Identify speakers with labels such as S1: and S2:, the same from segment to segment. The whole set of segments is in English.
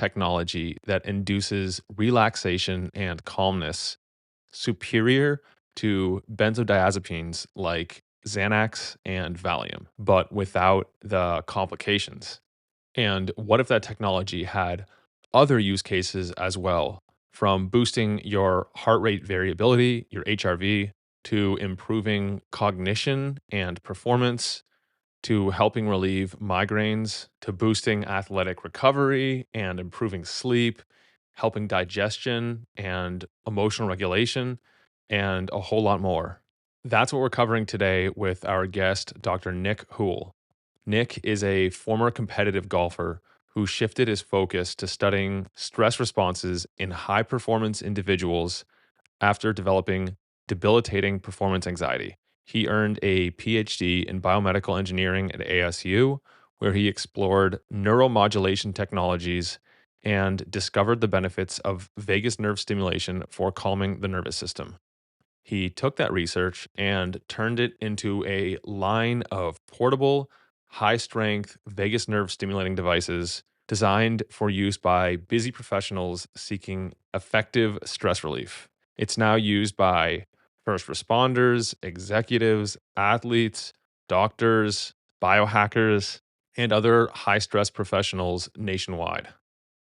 S1: technology that induces relaxation and calmness superior to benzodiazepines like Xanax and Valium, but without the complications? And what if that technology had other use cases as well, from boosting your heart rate variability, your HRV, to improving cognition and performance, to helping relieve migraines, to boosting athletic recovery and improving sleep, helping digestion and emotional regulation, and a whole lot more. That's what we're covering today with our guest, Dr. Nick Hool. Nick is a former competitive golfer who shifted his focus to studying stress responses in high performance individuals after developing debilitating performance anxiety. He earned a PhD in biomedical engineering at ASU, where he explored neuromodulation technologies and discovered the benefits of vagus nerve stimulation for calming the nervous system. He took that research and turned it into a line of portable, high strength vagus nerve stimulating devices designed for use by busy professionals seeking effective stress relief. It's now used by first responders, executives, athletes, doctors, biohackers, and other high stress professionals nationwide.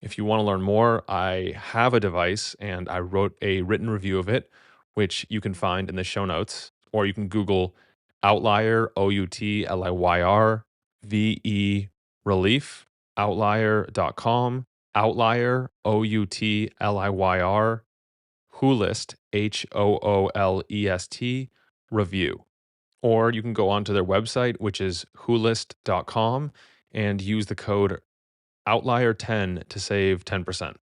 S1: If you want to learn more, I have a device and I wrote a written review of it, which you can find in the show notes, or you can Google Outlier, OUTLIYR, VE Relief, outlier.com, Outlier, OUTLIYR, Hoolest, HOOLEST, review. Or you can go onto their website, which is hoolest.com, and use the code Outlier10 to save 10%.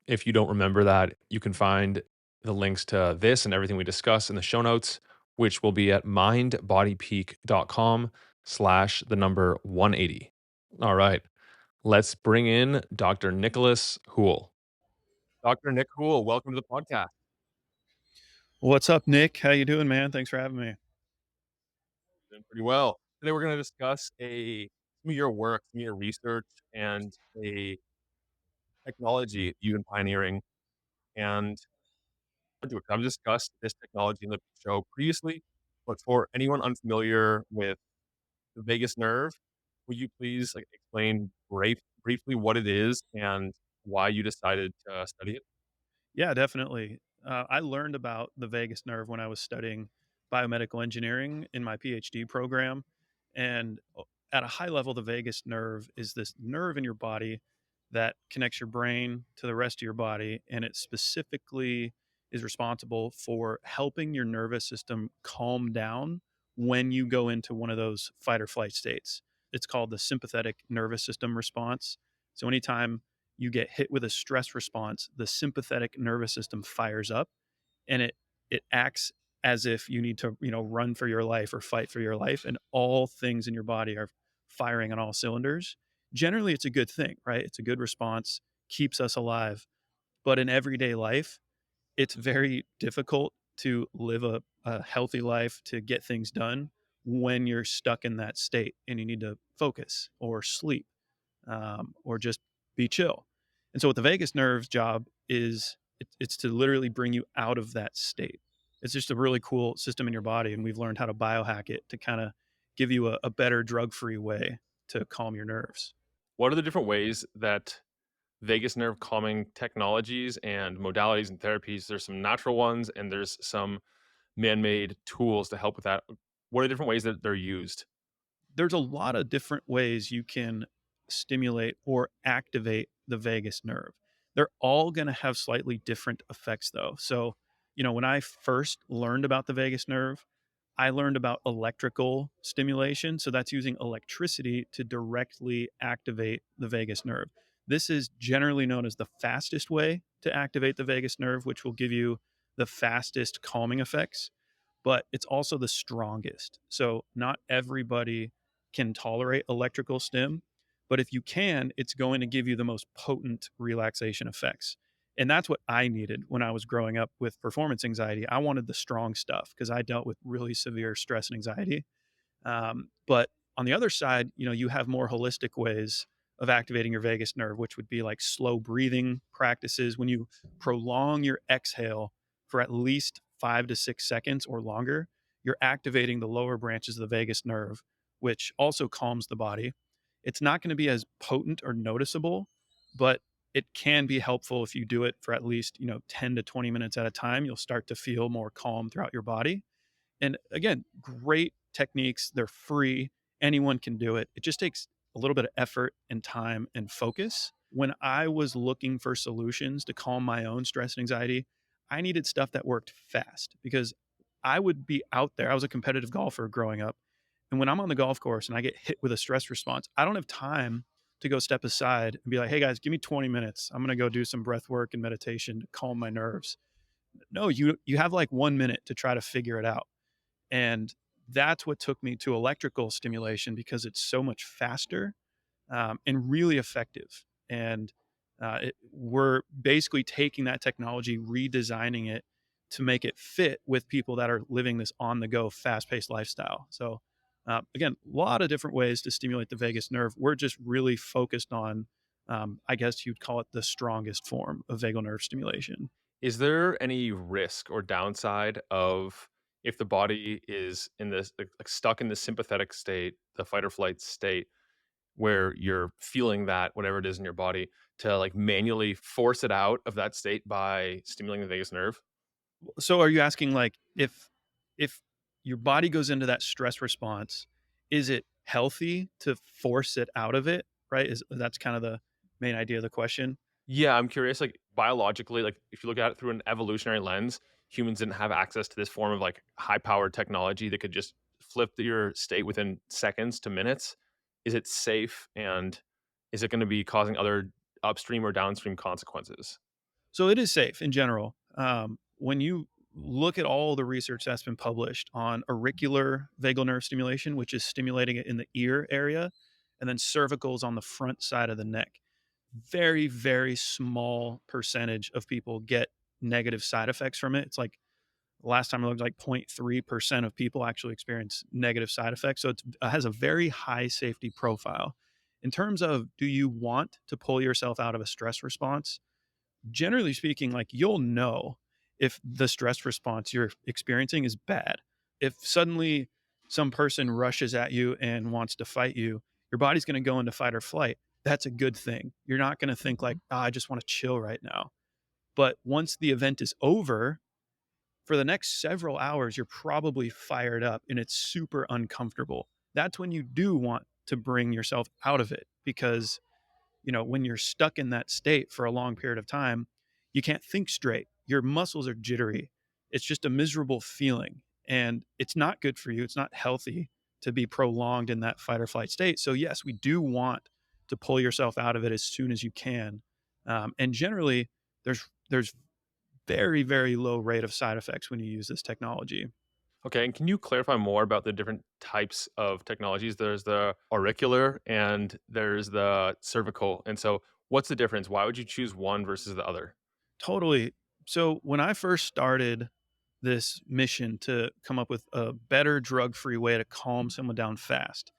S1: If you don't remember that, you can find the links to this and everything we discuss in the show notes, which will be at mindbodypeak.com/180. All right, let's bring in Dr. Nicholas Hool. Dr. Nick Hool, welcome to the podcast.
S2: What's up, Nick? How you doing, man? Thanks for having me.
S1: Doing pretty well. Today we're going to discuss some of your work, some of your research, and a technology you've been pioneering. And I've discussed this technology in the show previously, but for anyone unfamiliar with the vagus nerve, would you please explain briefly what it is and why you decided to study it?
S2: Yeah, definitely. I learned about the vagus nerve when I was studying biomedical engineering in my PhD program. And at a high level, the vagus nerve is this nerve in your body that connects your brain to the rest of your body. And it specifically is responsible for helping your nervous system calm down when you go into one of those fight or flight states. It's called the sympathetic nervous system response. So, anytime you get hit with a stress response, the sympathetic nervous system fires up and it acts as if you need to, run for your life or fight for your life, and all things in your body are firing on all cylinders. Generally, it's a good thing, right? It's a good response, keeps us alive. But in everyday life, it's very difficult to live a healthy life, to get things done when you're stuck in that state and you need to focus or sleep, or just be chill. And so, what the vagus nerve's job is, it's to literally bring you out of that state. It's just a really cool system in your body, and we've learned how to biohack it to kind of give you a better drug-free way to calm your nerves.
S1: What are the different ways that vagus nerve calming technologies and modalities and therapies? There's some natural ones and there's some man-made tools to help with that. What are the different ways that they're used?
S2: There's a lot of different ways you can stimulate or activate the vagus nerve. They're all going to have slightly different effects, though. So, when I first learned about the vagus nerve, I learned about electrical stimulation. So, that's using electricity to directly activate the vagus nerve. This is generally known as the fastest way to activate the vagus nerve, which will give you the fastest calming effects, but it's also the strongest. So, not everybody can tolerate electrical stim, but if you can, it's going to give you the most potent relaxation effects. And that's what I needed when I was growing up with performance anxiety. I wanted the strong stuff because I dealt with really severe stress and anxiety. But on the other side, you have more holistic ways of activating your vagus nerve, which would be like slow breathing practices. When you prolong your exhale for at least 5 to 6 seconds or longer, you're activating the lower branches of the vagus nerve, which also calms the body. It's not going to be as potent or noticeable, but it can be helpful if you do it for at least, 10 to 20 minutes at a time. You'll start to feel more calm throughout your body. And again, great techniques. They're free. Anyone can do it. It just takes a little bit of effort and time and focus. When I was looking for solutions to calm my own stress and anxiety, I needed stuff that worked fast because I would be out there. I was a competitive golfer growing up. And when I'm on the golf course and I get hit with a stress response, I don't have time to go step aside and be like, hey guys, give me 20 minutes. I'm going to go do some breath work and meditation to calm my nerves. No, you have like 1 minute to try to figure it out. And that's what took me to electrical stimulation because it's so much faster and really effective. And we're basically taking that technology, redesigning it to make it fit with people that are living this on the go, fast paced lifestyle. So, again, a lot of different ways to stimulate the vagus nerve. We're just really focused on, I guess you'd call it the strongest form of vagal nerve stimulation.
S1: Is there any risk or downside of if the body is in this like stuck in the sympathetic state, the fight or flight state, where you're feeling that whatever it is in your body to like manually force it out of that state by stimulating the vagus nerve?
S2: So are you asking like if your body goes into that stress response, is it healthy to force it out of it? Right? Is that's kind of the main idea of the question.
S1: Yeah, I'm curious, like biologically, like if you look at it through an evolutionary lens, humans didn't have access to this form of like high powered technology that could just flip your state within seconds to minutes. Is it safe and is it going to be causing other upstream or downstream consequences?
S2: So it is safe in general. When you look at all the research that's been published on auricular vagal nerve stimulation, which is stimulating it in the ear area, and then cervicals on the front side of the neck, very, very small percentage of people get negative side effects from it. It's like last time I looked, like 0.3% of people actually experience negative side effects. So it has a very high safety profile. In terms of do you want to pull yourself out of a stress response? Generally speaking, like you'll know if the stress response you're experiencing is bad. If suddenly some person rushes at you and wants to fight you, your body's going to go into fight or flight. That's a good thing. You're not going to think like, I just want to chill right now. But once the event is over, for the next several hours, you're probably fired up and it's super uncomfortable. That's when you do want to bring yourself out of it because when you're stuck in that state for a long period of time, you can't think straight. Your muscles are jittery. It's just a miserable feeling. And it's not good for you. It's not healthy to be prolonged in that fight or flight state. So, yes, we do want to pull yourself out of it as soon as you can. And generally, there's very, very low rate of side effects when you use this technology.
S1: Okay, and can you clarify more about the different types of technologies? There's the auricular and there's the cervical. And so, what's the difference? Why would you choose one versus the other?
S2: Totally. So, when I first started this mission to come up with a better drug free way to calm someone down fast,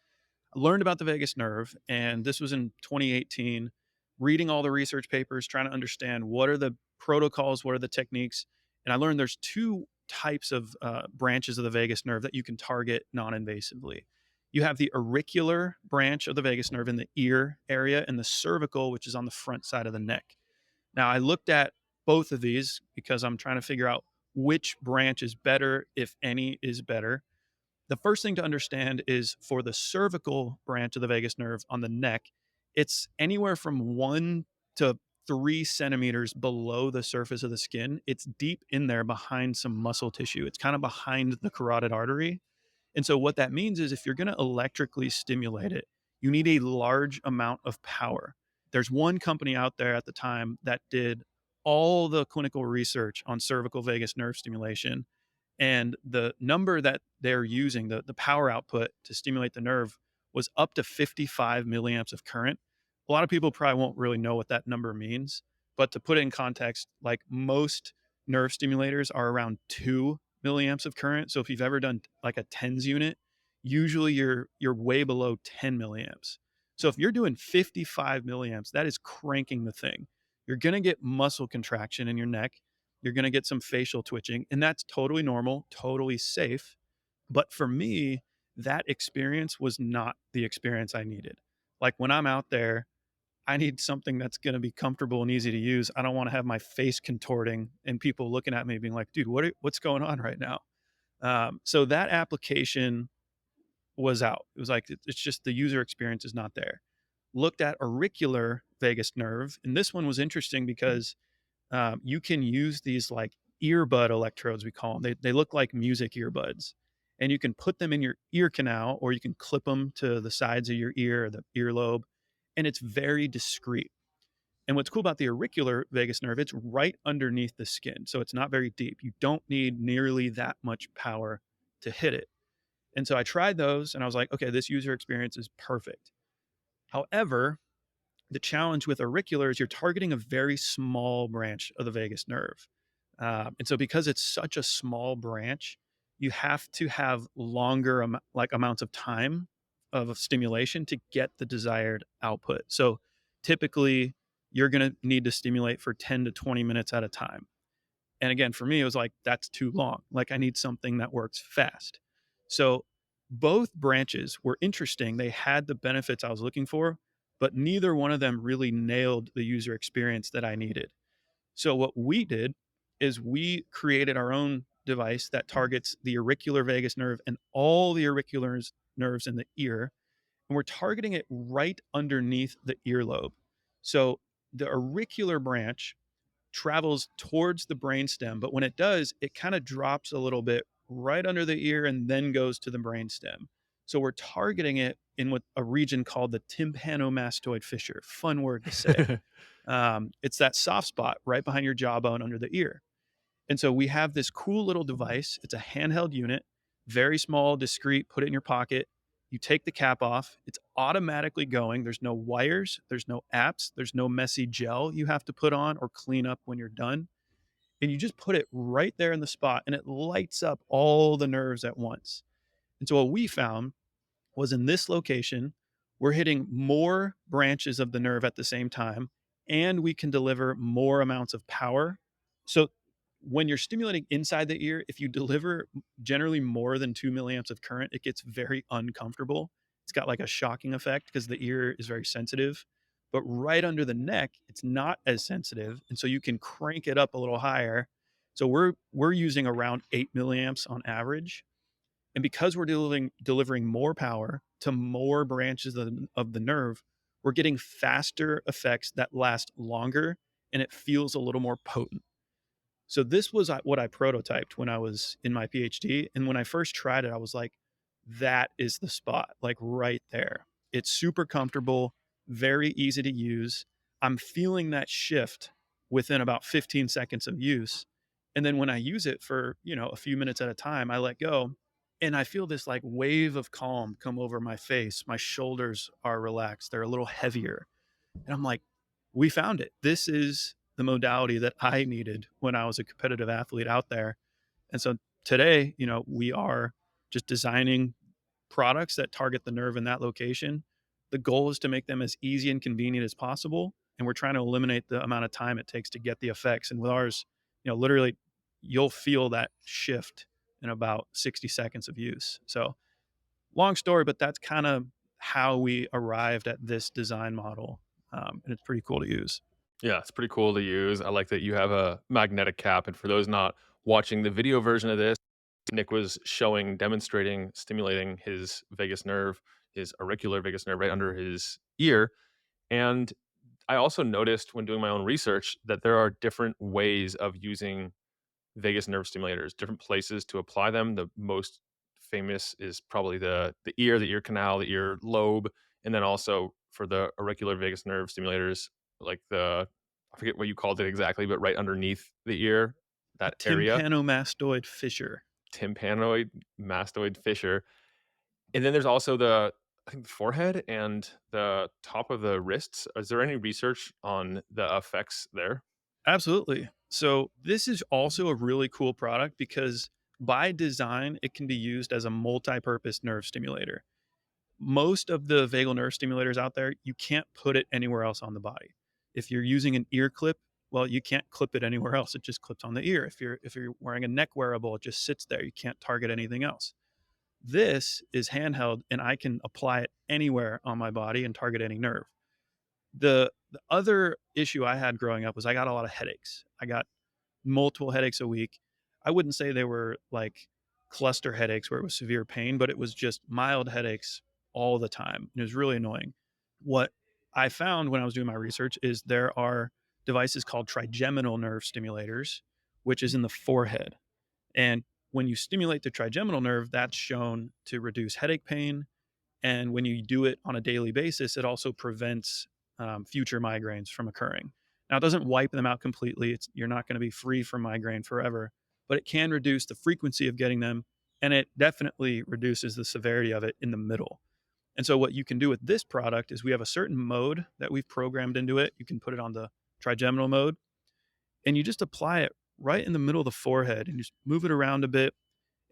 S2: I learned about the vagus nerve, and this was in 2018, reading all the research papers, trying to understand what are the protocols, what are the techniques. And I learned there's two types of branches of the vagus nerve that you can target non invasively. You have the auricular branch of the vagus nerve in the ear area, and the cervical, which is on the front side of the neck. Now, I looked at both of these because I'm trying to figure out which branch is better, if any is better. The first thing to understand is for the cervical branch of the vagus nerve on the neck, it's anywhere from 1 to 3 centimeters below the surface of the skin. It's deep in there behind some muscle tissue. It's kind of behind the carotid artery. And so, what that means is if you're going to electrically stimulate it, you need a large amount of power. There's one company out there at the time that did all the clinical research on cervical vagus nerve stimulation, and the number that they're using, the power output to stimulate the nerve, was up to 55 milliamps of current. A lot of people probably won't really know what that number means, but to put it in context, like most nerve stimulators are around 2 milliamps of current. So if you've ever done like a tens unit, usually you're way below 10 milliamps. So if you're doing 55 milliamps, that is cranking the thing. You're going to get muscle contraction in your neck. You're going to get some facial twitching, and that's totally normal, totally safe. But for me, that experience was not the experience I needed. Like when I'm out there, I need something that's going to be comfortable and easy to use. I don't want to have my face contorting and people looking at me being like, dude, what's going on right now? So that application was out. It was like, it's just the user experience is not there. Looked at auricular vagus nerve. And this one was interesting because you can use these like earbud electrodes, we call them. They look like music earbuds. And you can put them in your ear canal or you can clip them to the sides of your ear or the earlobe. And it's very discreet. And what's cool about the auricular vagus nerve, it's right underneath the skin. So it's not very deep. You don't need nearly that much power to hit it. And so I tried those and I was like, okay, this user experience is perfect. However, the challenge with auricular is you're targeting a very small branch of the vagus nerve. And so because it's such a small branch, you have to have longer like amounts of time of stimulation to get the desired output. So typically you're going to need to stimulate for 10 to 20 minutes at a time. And again, for me, it was like, that's too long. Like, I need something that works fast. So, both branches were interesting. They had the benefits I was looking for, but neither one of them really nailed the user experience that I needed. So, what we did is we created our own device that targets the auricular vagus nerve and all the auricular nerves in the ear. And we're targeting it right underneath the earlobe. So, the auricular branch travels towards the brainstem, but when it does, it kind of drops a little bit right under the ear and then goes to the brainstem. So we're targeting it in what a region called the tympanomastoid fissure. Fun word to say. It's that soft spot right behind your jawbone under the ear. And so we have this cool little device. It's a handheld unit, very small, discreet, put it in your pocket. You take the cap off, it's automatically going. There's no wires, there's no apps, there's no messy gel you have to put on or clean up when you're done. And you just put it right there in the spot and it lights up all the nerves at once. And so what we found was in this location, we're hitting more branches of the nerve at the same time, and we can deliver more amounts of power. So when you're stimulating inside the ear, if you deliver generally more than 2 milliamps of current, it gets very uncomfortable. It's got like a shocking effect because the ear is very sensitive. But right under the neck, it's not as sensitive. And so you can crank it up a little higher. So we're using around 8 milliamps on average, and because we're delivering more power to more branches of the nerve, we're getting faster effects that last longer and it feels a little more potent. So this was what I prototyped when I was in my PhD. And when I first tried it, I was like, that is the spot, like right there. It's super comfortable, very easy to use. I'm feeling that shift within about 15 seconds of use. And then when I use it for, a few minutes at a time, I let go and I feel this like wave of calm come over my face. My shoulders are relaxed. They're a little heavier. And I'm like, we found it. This is the modality that I needed when I was a competitive athlete out there. And so today, we are just designing products that target the nerve in that location. The goal is to make them as easy and convenient as possible. And we're trying to eliminate the amount of time it takes to get the effects. And with ours, literally you'll feel that shift in about 60 seconds of use. So long story, but that's kind of how we arrived at this design model. And it's pretty cool to use.
S1: Yeah, it's pretty cool to use. I like that you have a magnetic cap. And for those not watching the video version of this, Nick was showing, demonstrating, stimulating his vagus nerve, his auricular vagus nerve right under his ear. And I also noticed when doing my own research that there are different ways of using vagus nerve stimulators, different places to apply them. The most famous is probably the ear canal, the ear lobe, and then also for the auricular vagus nerve stimulators, like I forget what you called it exactly, but right underneath the ear,
S2: A
S1: that area,
S2: tympanomastoid fissure.
S1: tympanoid mastoid fissure. And then there's also I think the forehead and the top of the wrists. Is there any research on the effects there?
S2: Absolutely. So this is also a really cool product because by design, it can be used as a multi-purpose nerve stimulator. most of the vagal nerve stimulators out there, you can't put it anywhere else on the body. If you're using an ear clip, well, you can't clip it anywhere else. It just clips on the ear. If you're wearing a neck wearable, it just sits there. You can't target anything else. This is handheld, and I can apply it anywhere on my body and target any nerve. The other issue I had growing up was I got a lot of headaches. I got multiple headaches a week. I wouldn't say they were like cluster headaches where it was severe pain, but it was just mild headaches all the time. It was really annoying. What I found when I was doing my research is there are devices called trigeminal nerve stimulators, which is in the forehead. And when you stimulate the trigeminal nerve, that's shown to reduce headache pain, and when you do it on a daily basis, it also prevents future migraines from occurring. Now, it doesn't wipe them out completely. You're not going to be free from migraine forever, but it can reduce the frequency of getting them, and it definitely reduces the severity of it in the middle. And so, what you can do with this product is we have a certain mode that we've programmed into it. You can put it on the trigeminal mode, and you just apply it right in the middle of the forehead and just move it around a bit,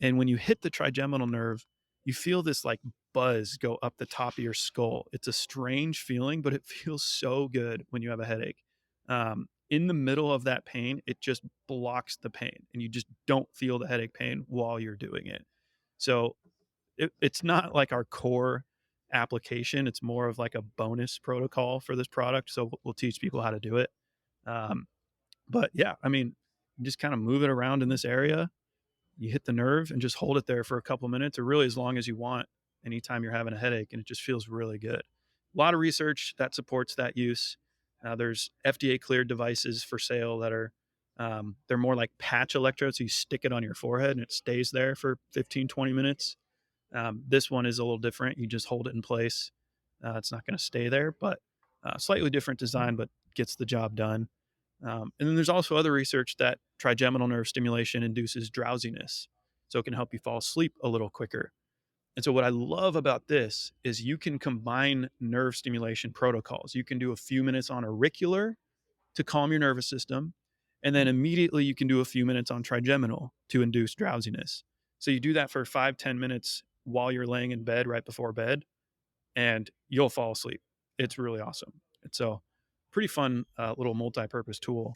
S2: and when you hit the trigeminal nerve, you feel this like buzz go up the top of your skull. It's a strange feeling, but it feels so good when you have a headache. In the middle of that pain, it just blocks the pain and you just don't feel the headache pain while you're doing it. So it's not like our core application. It's more of like a bonus protocol for this product. So we'll teach people how to do it. Um, but yeah, I mean, you just kind of move it around in this area, you hit the nerve and just hold it there for a couple minutes or really as long as you want anytime you're having a headache, and it just feels really good. A lot of research that supports that use. There's FDA cleared devices for sale that are they're more like patch electrodes. So you stick it on your forehead and it stays there for 15, 20 minutes. This one is a little different. You just hold it in place. It's not going to stay there, but slightly different design, but gets the job done. And then there's also other research that trigeminal nerve stimulation induces drowsiness. So it can help you fall asleep a little quicker. And so, what I love about this is you can combine nerve stimulation protocols. You can do a few minutes on auricular to calm your nervous system. And then immediately you can do a few minutes on trigeminal to induce drowsiness. So, you do that for 5-10 minutes while you're laying in bed right before bed, and you'll fall asleep. It's really awesome. And so, pretty fun little multi purpose tool.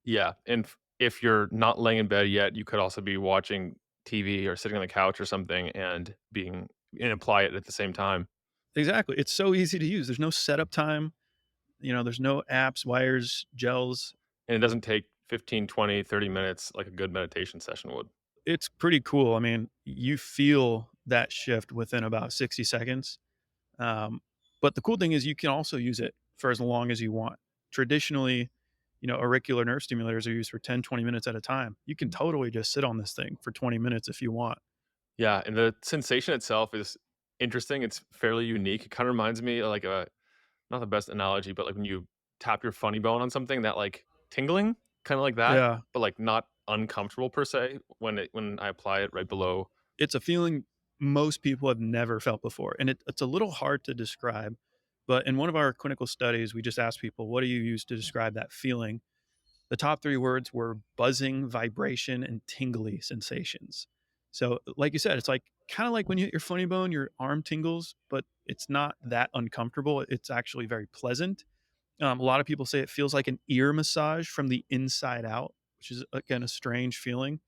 S1: Yeah, and if you're not laying in bed yet, you could also be watching TV or sitting on the couch or something and apply it at the same time.
S2: Exactly. It's so easy to use. There's no setup time. There's no apps, wires, gels.
S1: And it doesn't take 15, 20, 30 minutes like a good meditation session would.
S2: It's pretty cool. I mean, you feel that shift within about 60 seconds. Um, but the cool thing is you can also use it for as long as you want. Traditionally, auricular nerve stimulators are used for 10, 20 minutes at a time. You can totally just sit on this thing for 20 minutes if you want.
S1: Yeah, and the sensation itself is interesting. It's fairly unique. It kind of reminds me of like a not the best analogy, but like when you tap your funny bone on something, that like tingling, kind of like that,
S2: Yeah.
S1: but like not uncomfortable per se when I apply it right below.
S2: It's a feeling most people have never felt before. And it's a little hard to describe. But in one of our clinical studies, we just asked people, what do you use to describe that feeling? The top three words were buzzing, vibration, and tingly sensations. So, like you said, it's like kind of like when you hit your funny bone, your arm tingles, but it's not that uncomfortable. It's actually very pleasant. A lot of people say it feels like an ear massage from the inside out, which is, again, a strange feeling,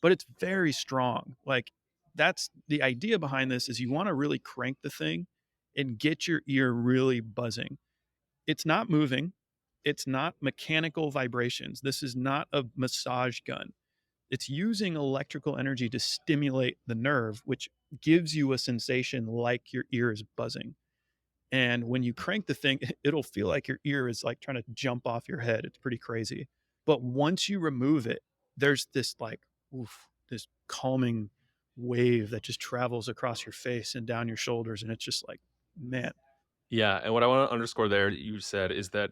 S2: but it's very strong. Like, that's the idea behind this is you want to really crank the thing and get your ear really buzzing. It's not moving. It's not mechanical vibrations. This is not a massage gun. It's using electrical energy to stimulate the nerve, which gives you a sensation like your ear is buzzing. And when you crank the thing, it'll feel like your ear is like trying to jump off your head. It's pretty crazy. But once you remove it, there's this like, oof, this calming wave that just travels across your face and down your shoulders. And it's just like, man,
S1: Yeah, and what I want to underscore there that you said is that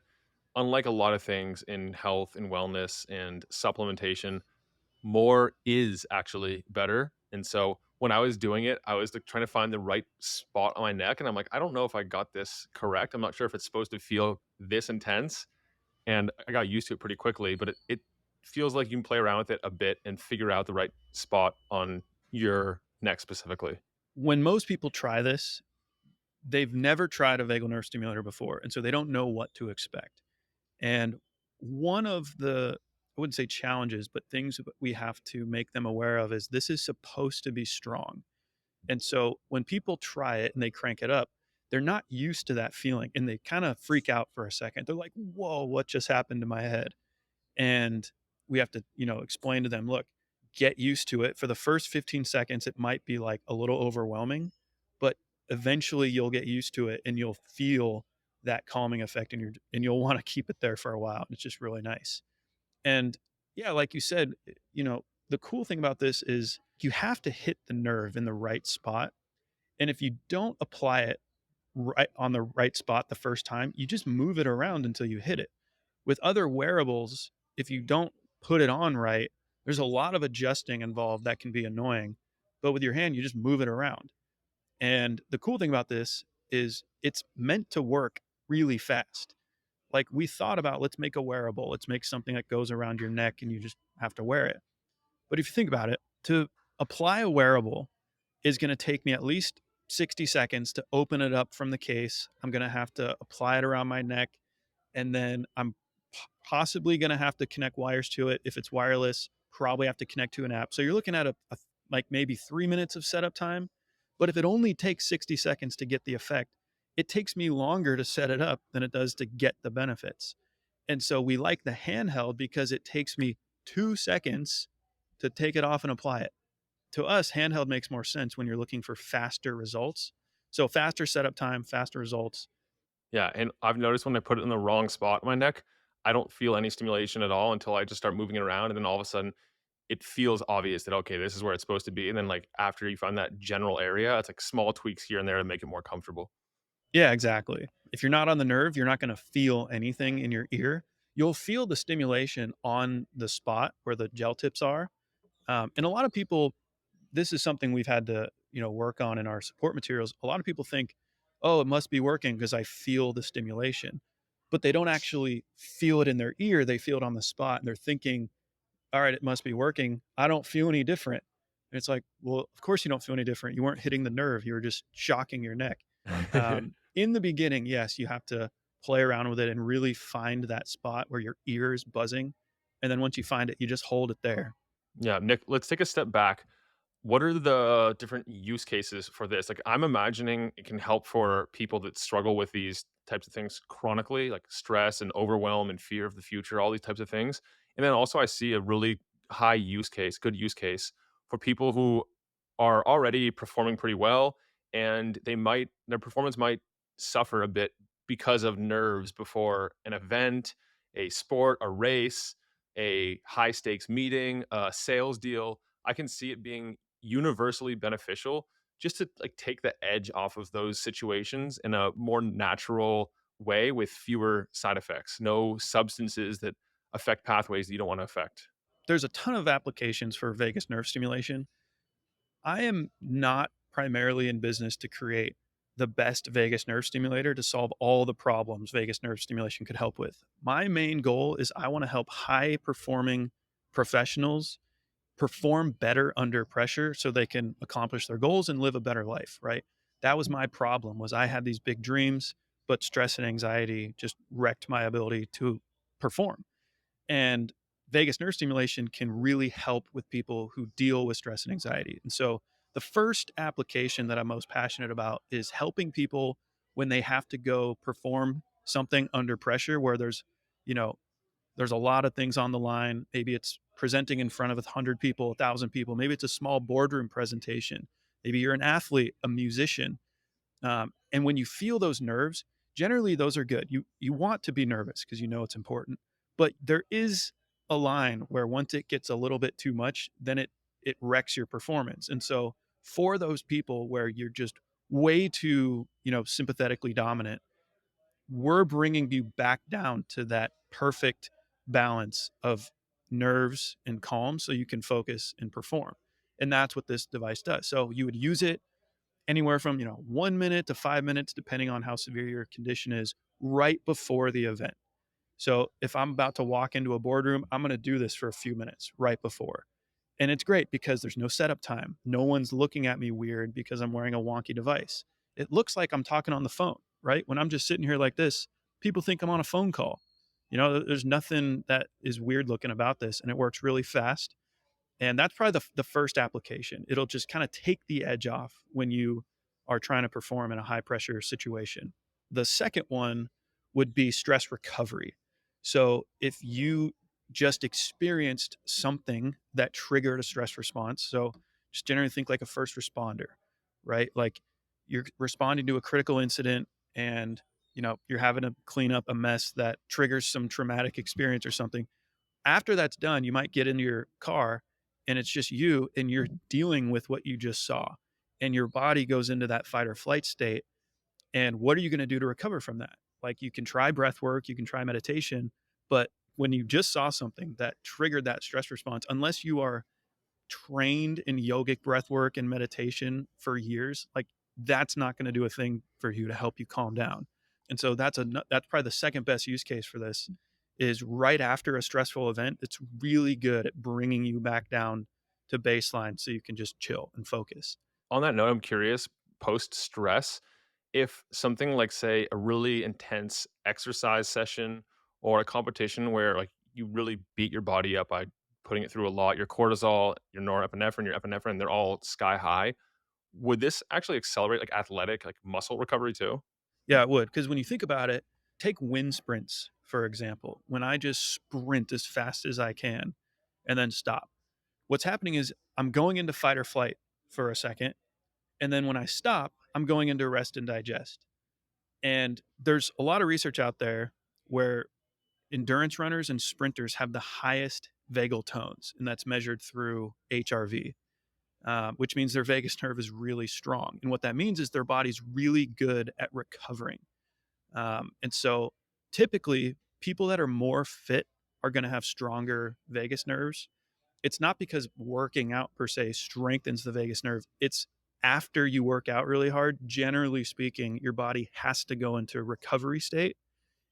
S1: unlike a lot of things in health and wellness and supplementation, more is actually better. And so when I was doing it, I was like trying to find the right spot on my neck, and I'm like, I don't know if I got this correct. I'm not sure if it's supposed to feel this intense, and I got used to it pretty quickly. But it feels like you can play around with it a bit and figure out the right spot on your neck specifically.
S2: when most people try this, they've never tried a vagal nerve stimulator before, and so they don't know what to expect. And one of the, I wouldn't say challenges, but things that we have to make them aware of is this is supposed to be strong. And so when people try it and they crank it up, they're not used to that feeling and they kind of freak out for a second. They're like, whoa, what just happened to my head? And we have to, explain to them, look, get used to it. For the first 15 seconds, it might be like a little overwhelming, but eventually you'll get used to it and you'll feel that calming effect and you'll want to keep it there for a while. It's just really nice. And yeah, like you said, the cool thing about this is you have to hit the nerve in the right spot. And if you don't apply it right on the right spot the first time, you just move it around until you hit it. With other wearables, if you don't put it on right, there's a lot of adjusting involved that can be annoying. But with your hand, you just move it around. And the cool thing about this is it's meant to work really fast. Like we thought about, let's make a wearable, let's make something that goes around your neck and you just have to wear it. But if you think about it, to apply a wearable is going to take me at least 60 seconds to open it up from the case. I'm going to have to apply it around my neck, and then I'm possibly going to have to connect wires to it. If it's wireless, probably have to connect to an app. So you're looking at like maybe 3 minutes of setup time. But if it only takes 60 seconds to get the effect, it takes me longer to set it up than it does to get the benefits. And so we like the handheld because it takes me 2 seconds to take it off and apply it. To us, handheld makes more sense when you're looking for faster results. So faster setup time, faster results.
S1: Yeah, and I've noticed when I put it in the wrong spot in my neck, I don't feel any stimulation at all until I just start moving it around, and then all of a sudden, it feels obvious that, okay, this is where it's supposed to be, and then, like, after you find that general area, it's, like, small tweaks here and there to make it more comfortable.
S2: Yeah, exactly. If you're not on the nerve, you're not going to feel anything in your ear. You'll feel the stimulation on the spot where the gel tips are. And a lot of people, this is something we've had to, work on in our support materials. A lot of people think, oh, it must be working because I feel the stimulation, but they don't actually feel it in their ear. They feel it on the spot and they're thinking, all right, it must be working. I don't feel any different. And it's like, well, of course you don't feel any different. You weren't hitting the nerve. You were just shocking your neck. In the beginning, yes, you have to play around with it and really find that spot where your ear is buzzing. And then once you find it, you just hold it there.
S1: Yeah, Nick, let's take a step back. What are the different use cases for this? Like, I'm imagining it can help for people that struggle with these types of things chronically, like stress and overwhelm and fear of the future, all these types of things. And then also, I see a really high use case, good use case for people who are already performing pretty well, and their performance might suffer a bit because of nerves before an event, a sport, a race, a high stakes meeting, a sales deal. I can see it being universally beneficial just to like take the edge off of those situations in a more natural way with fewer side effects, no substances that affect pathways that you don't want to affect.
S2: There's a ton of applications for vagus nerve stimulation. I am not primarily in business to create the best vagus nerve stimulator to solve all the problems vagus nerve stimulation could help with. My main goal is I want to help high performing professionals perform better under pressure so they can accomplish their goals and live a better life, right? That was my problem was I had these big dreams, but stress and anxiety just wrecked my ability to perform. And vagus nerve stimulation can really help with people who deal with stress and anxiety. And so the first application that I'm most passionate about is helping people when they have to go perform something under pressure where you know, there's a lot of things on the line. Maybe it's presenting in front of 100 people, 1,000 people. Maybe it's a small boardroom presentation. Maybe you're an athlete, a musician. And when you feel those nerves, generally those are good. You want to be nervous because you know it's important. But there is a line where once it gets a little bit too much, then it wrecks your performance. And so for those people where you're just way too, sympathetically dominant, we're bringing you back down to that perfect balance of nerves and calm so you can focus and perform. And that's what this device does. So you would use it anywhere from 1 minute to 5 minutes depending on how severe your condition is right before the event. So if I'm about to walk into a boardroom, I'm going to do this for a few minutes right before. And it's great because there's no setup time. No one's looking at me weird because I'm wearing a wonky device. it looks like I'm talking on the phone, right? When I'm just sitting here like this, people think I'm on a phone call. There's nothing that is weird looking about this, and it works really fast. And that's probably the first application. It'll just kind of take the edge off when you are trying to perform in a high pressure situation. The second one would be stress recovery. So if you just experienced something that triggered a stress response, so just generally think like a first responder, right? Like you're responding to a critical incident and you're having to clean up a mess that triggers some traumatic experience or something. After that's done, you might get into your car and it's just you and you're dealing with what you just saw. And your body goes into that fight or flight state. And what are you going to do to recover from that? Like you can try breath work, you can try meditation, but when you just saw something that triggered that stress response, unless you are trained in yogic breath work and meditation for years, like that's not going to do a thing for you to help you calm down. And so that's probably the second best use case for this is right after a stressful event. It's really good at bringing you back down to baseline so you can just chill and focus.
S1: On that note, I'm curious, post stress, if something like, say, a really intense exercise session or a competition where like you really beat your body up by putting it through a lot, your cortisol, your norepinephrine, your epinephrine, they're all sky high. Would this actually accelerate like athletic, like muscle recovery too?
S2: Yeah, it would. Because when you think about it, take wind sprints, for example. When I just sprint as fast as I can and then stop, what's happening is I'm going into fight or flight for a second. And then when I stop, I'm going into rest and digest. And there's a lot of research out there where endurance runners and sprinters have the highest vagal tones, and that's measured through HRV, which means their vagus nerve is really strong. And what that means is their body's really good at recovering. And so typically, people that are more fit are going to have stronger vagus nerves. It's not because working out per se strengthens the vagus nerve. It's after you work out really hard, generally speaking, your body has to go into recovery state.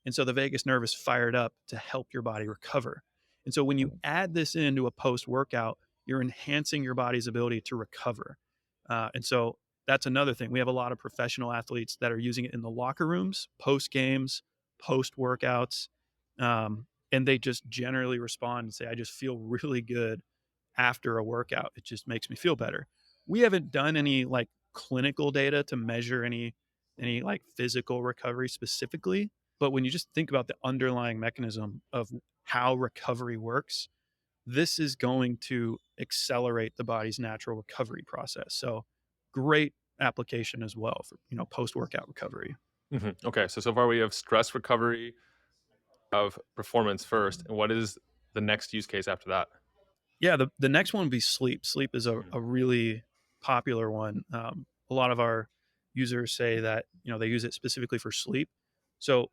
S2: And so the vagus nerve is fired up to help your body recover. And so when you add this into a post workout, you're enhancing your body's ability to recover. And so that's another thing. We have a lot of professional athletes that are using it in the locker rooms, post games, post workouts. And they just generally respond and say, I just feel really good after a workout. It just makes me feel better. We haven't done any like clinical data to measure any like physical recovery specifically, but when you just think about the underlying mechanism of how recovery works, this is going to accelerate the body's natural recovery process. So great application as well for, post workout recovery.
S1: Okay, so far we have stress recovery of performance first, and what is the next use case after that?
S2: Yeah, the next one would be sleep. Sleep is a really popular one. A lot of our users say that they use it specifically for sleep. So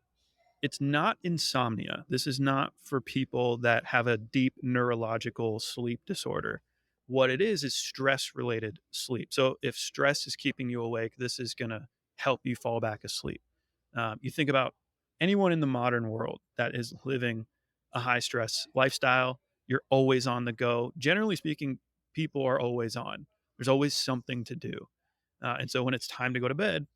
S2: it's not insomnia. This is not for people that have a deep neurological sleep disorder. What it is stress related sleep. So if stress is keeping you awake, this is going to help you fall back asleep. You think about anyone in the modern world that is living a high stress lifestyle, you're always on the go. Generally speaking, people are always on. There's always something to do. And so when it's time to go to bed,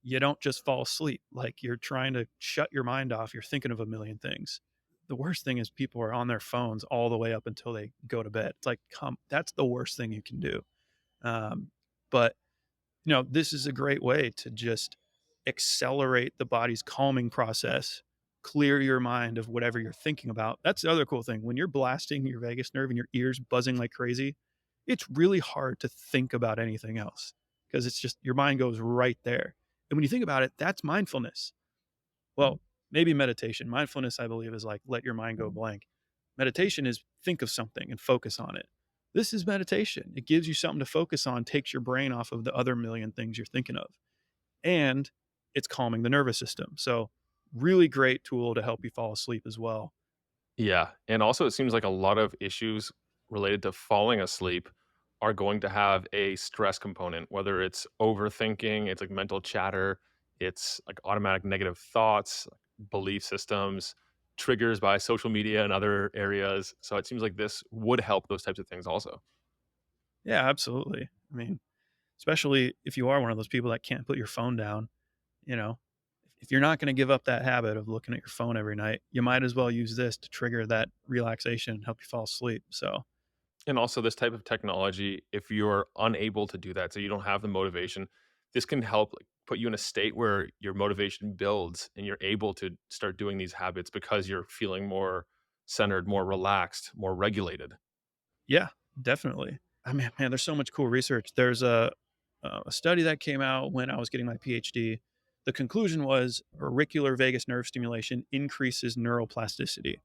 S2: you don't just fall asleep. Like you're trying to shut your mind off. You're thinking of a million things. The worst thing is people are on their phones all the way up until they go to bed. It's like, that's the worst thing you can do. But this is a great way to just accelerate the body's calming process, clear your mind of whatever you're thinking about. That's the other cool thing. When you're blasting your vagus nerve and your ears buzzing like crazy, it's really hard to think about anything else because it's just your mind goes right there. And when you think about it, that's mindfulness. Well, maybe meditation. Mindfulness, I believe, is like let your mind go blank. Meditation is think of something and focus on it. This is meditation. It gives you something to focus on, takes your brain off of the other million things you're thinking of, and it's calming the nervous system. So, really great tool to help you fall asleep as well.
S1: Yeah, and also it seems like a lot of issues related to falling asleep are going to have a stress component, whether it's overthinking, it's like mental chatter, it's like automatic negative thoughts, belief systems, triggers by social media and other areas. So it seems like this would help those types of things also.
S2: Yeah, absolutely. I mean, especially if you are one of those people that can't put your phone down. You know, if you're not going to give up that habit of looking at your phone every night, you might as well use this to trigger that relaxation and help you fall asleep. So,
S1: And also this type of technology, if you're unable to do that, so you don't have the motivation, this can help like, put you in a state where your motivation builds and you're able to start doing these habits because you're feeling more centered, more relaxed, more regulated.
S2: yeah, definitely. I mean, man, there's so much cool research. There's a study that came out when I was getting my PhD. The conclusion was auricular vagus nerve stimulation increases neuroplasticity.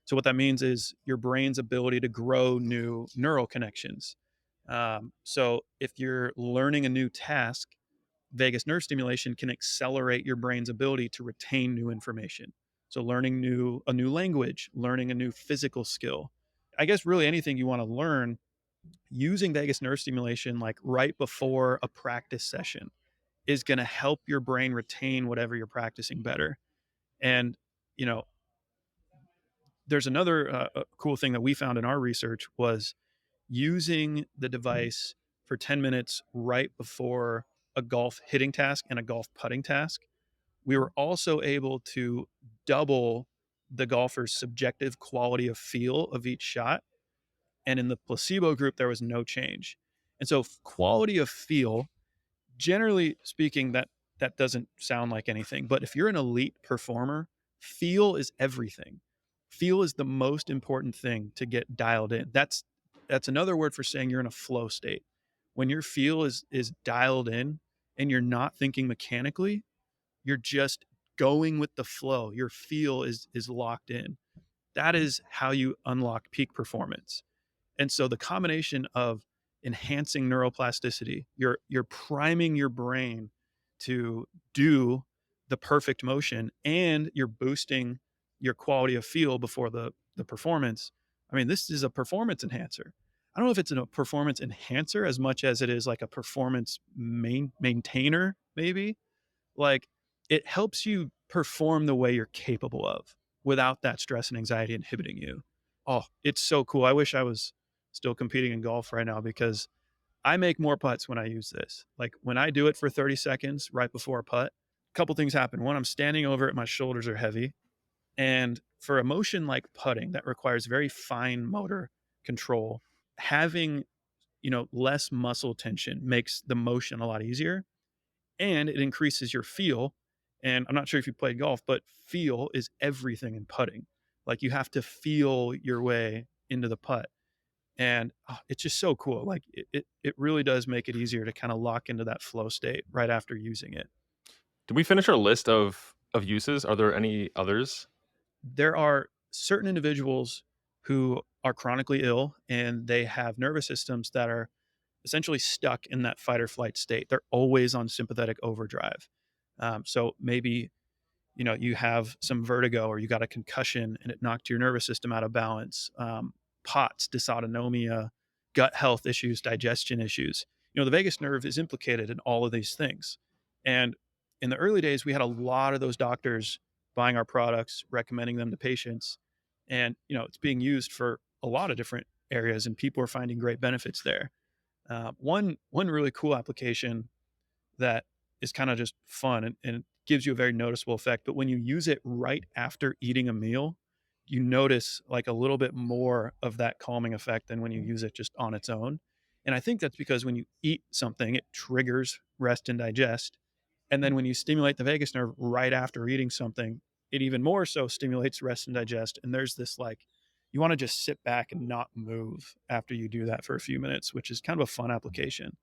S2: So what that means is your brain's ability to grow new neural connections. So if you're learning a new task, vagus nerve stimulation can accelerate your brain's ability to retain new information. So learning a new language, learning a new physical skill. I guess really anything you want to learn, using vagus nerve stimulation like right before a practice session is going to help your brain retain whatever you're practicing better. And you know, there's another cool thing that we found in our research was using the device for 10 minutes right before a golf hitting task and a golf putting task. We were also able to double the golfer's subjective quality of feel of each shot. And in the placebo group, there was no change. And so, quality of feel, generally speaking, that doesn't sound like anything. But if you're an elite performer, feel is everything. Feel is the most important thing to get dialed in. That's another word for saying you're in a flow state. When your feel is dialed in and you're not thinking mechanically, you're just going with the flow. Your feel is locked in. That is how you unlock peak performance. And so the combination of enhancing neuroplasticity, you're priming your brain to do the perfect motion, and you're boosting your quality of feel before the performance. I mean, this is a performance enhancer. I don't know if it's a performance enhancer as much as it is like a performance maintainer, maybe. Like, it helps you perform the way you're capable of without that stress and anxiety inhibiting you. Oh, it's so cool. I wish I was still competing in golf right now because I make more putts when I use this. Like, when I do it for 30 seconds right before a putt, a couple things happen. One, I'm standing over it, my shoulders are heavy. And for a motion like putting that requires very fine motor control, having, less muscle tension makes the motion a lot easier, and it increases your feel. And I'm not sure if you played golf, but feel is everything in putting. Like, you have to feel your way into the putt. And it's just so cool. Like, it really does make it easier to kind of lock into that flow state right after using it.
S1: Did we finish our list of uses? Are there any others?
S2: There are certain individuals who are chronically ill and they have nervous systems that are essentially stuck in that fight or flight state. They're always on sympathetic overdrive. So maybe you have some vertigo or you got a concussion and it knocked your nervous system out of balance. POTS, dysautonomia, gut health issues, digestion issues. The vagus nerve is implicated in all of these things. And in the early days, we had a lot of those doctors buying our products, recommending them to patients. And, it's being used for a lot of different areas and people are finding great benefits there. One really cool application that is kind of just fun and gives you a very noticeable effect. But when you use it right after eating a meal, you notice like a little bit more of that calming effect than when you use it just on its own. And I think that's because when you eat something, it triggers rest and digest. And then when you stimulate the vagus nerve right after eating something, it even more so stimulates rest and digest. And there's this like, you want to just sit back and not move after you do that for a few minutes, which is kind of a fun application.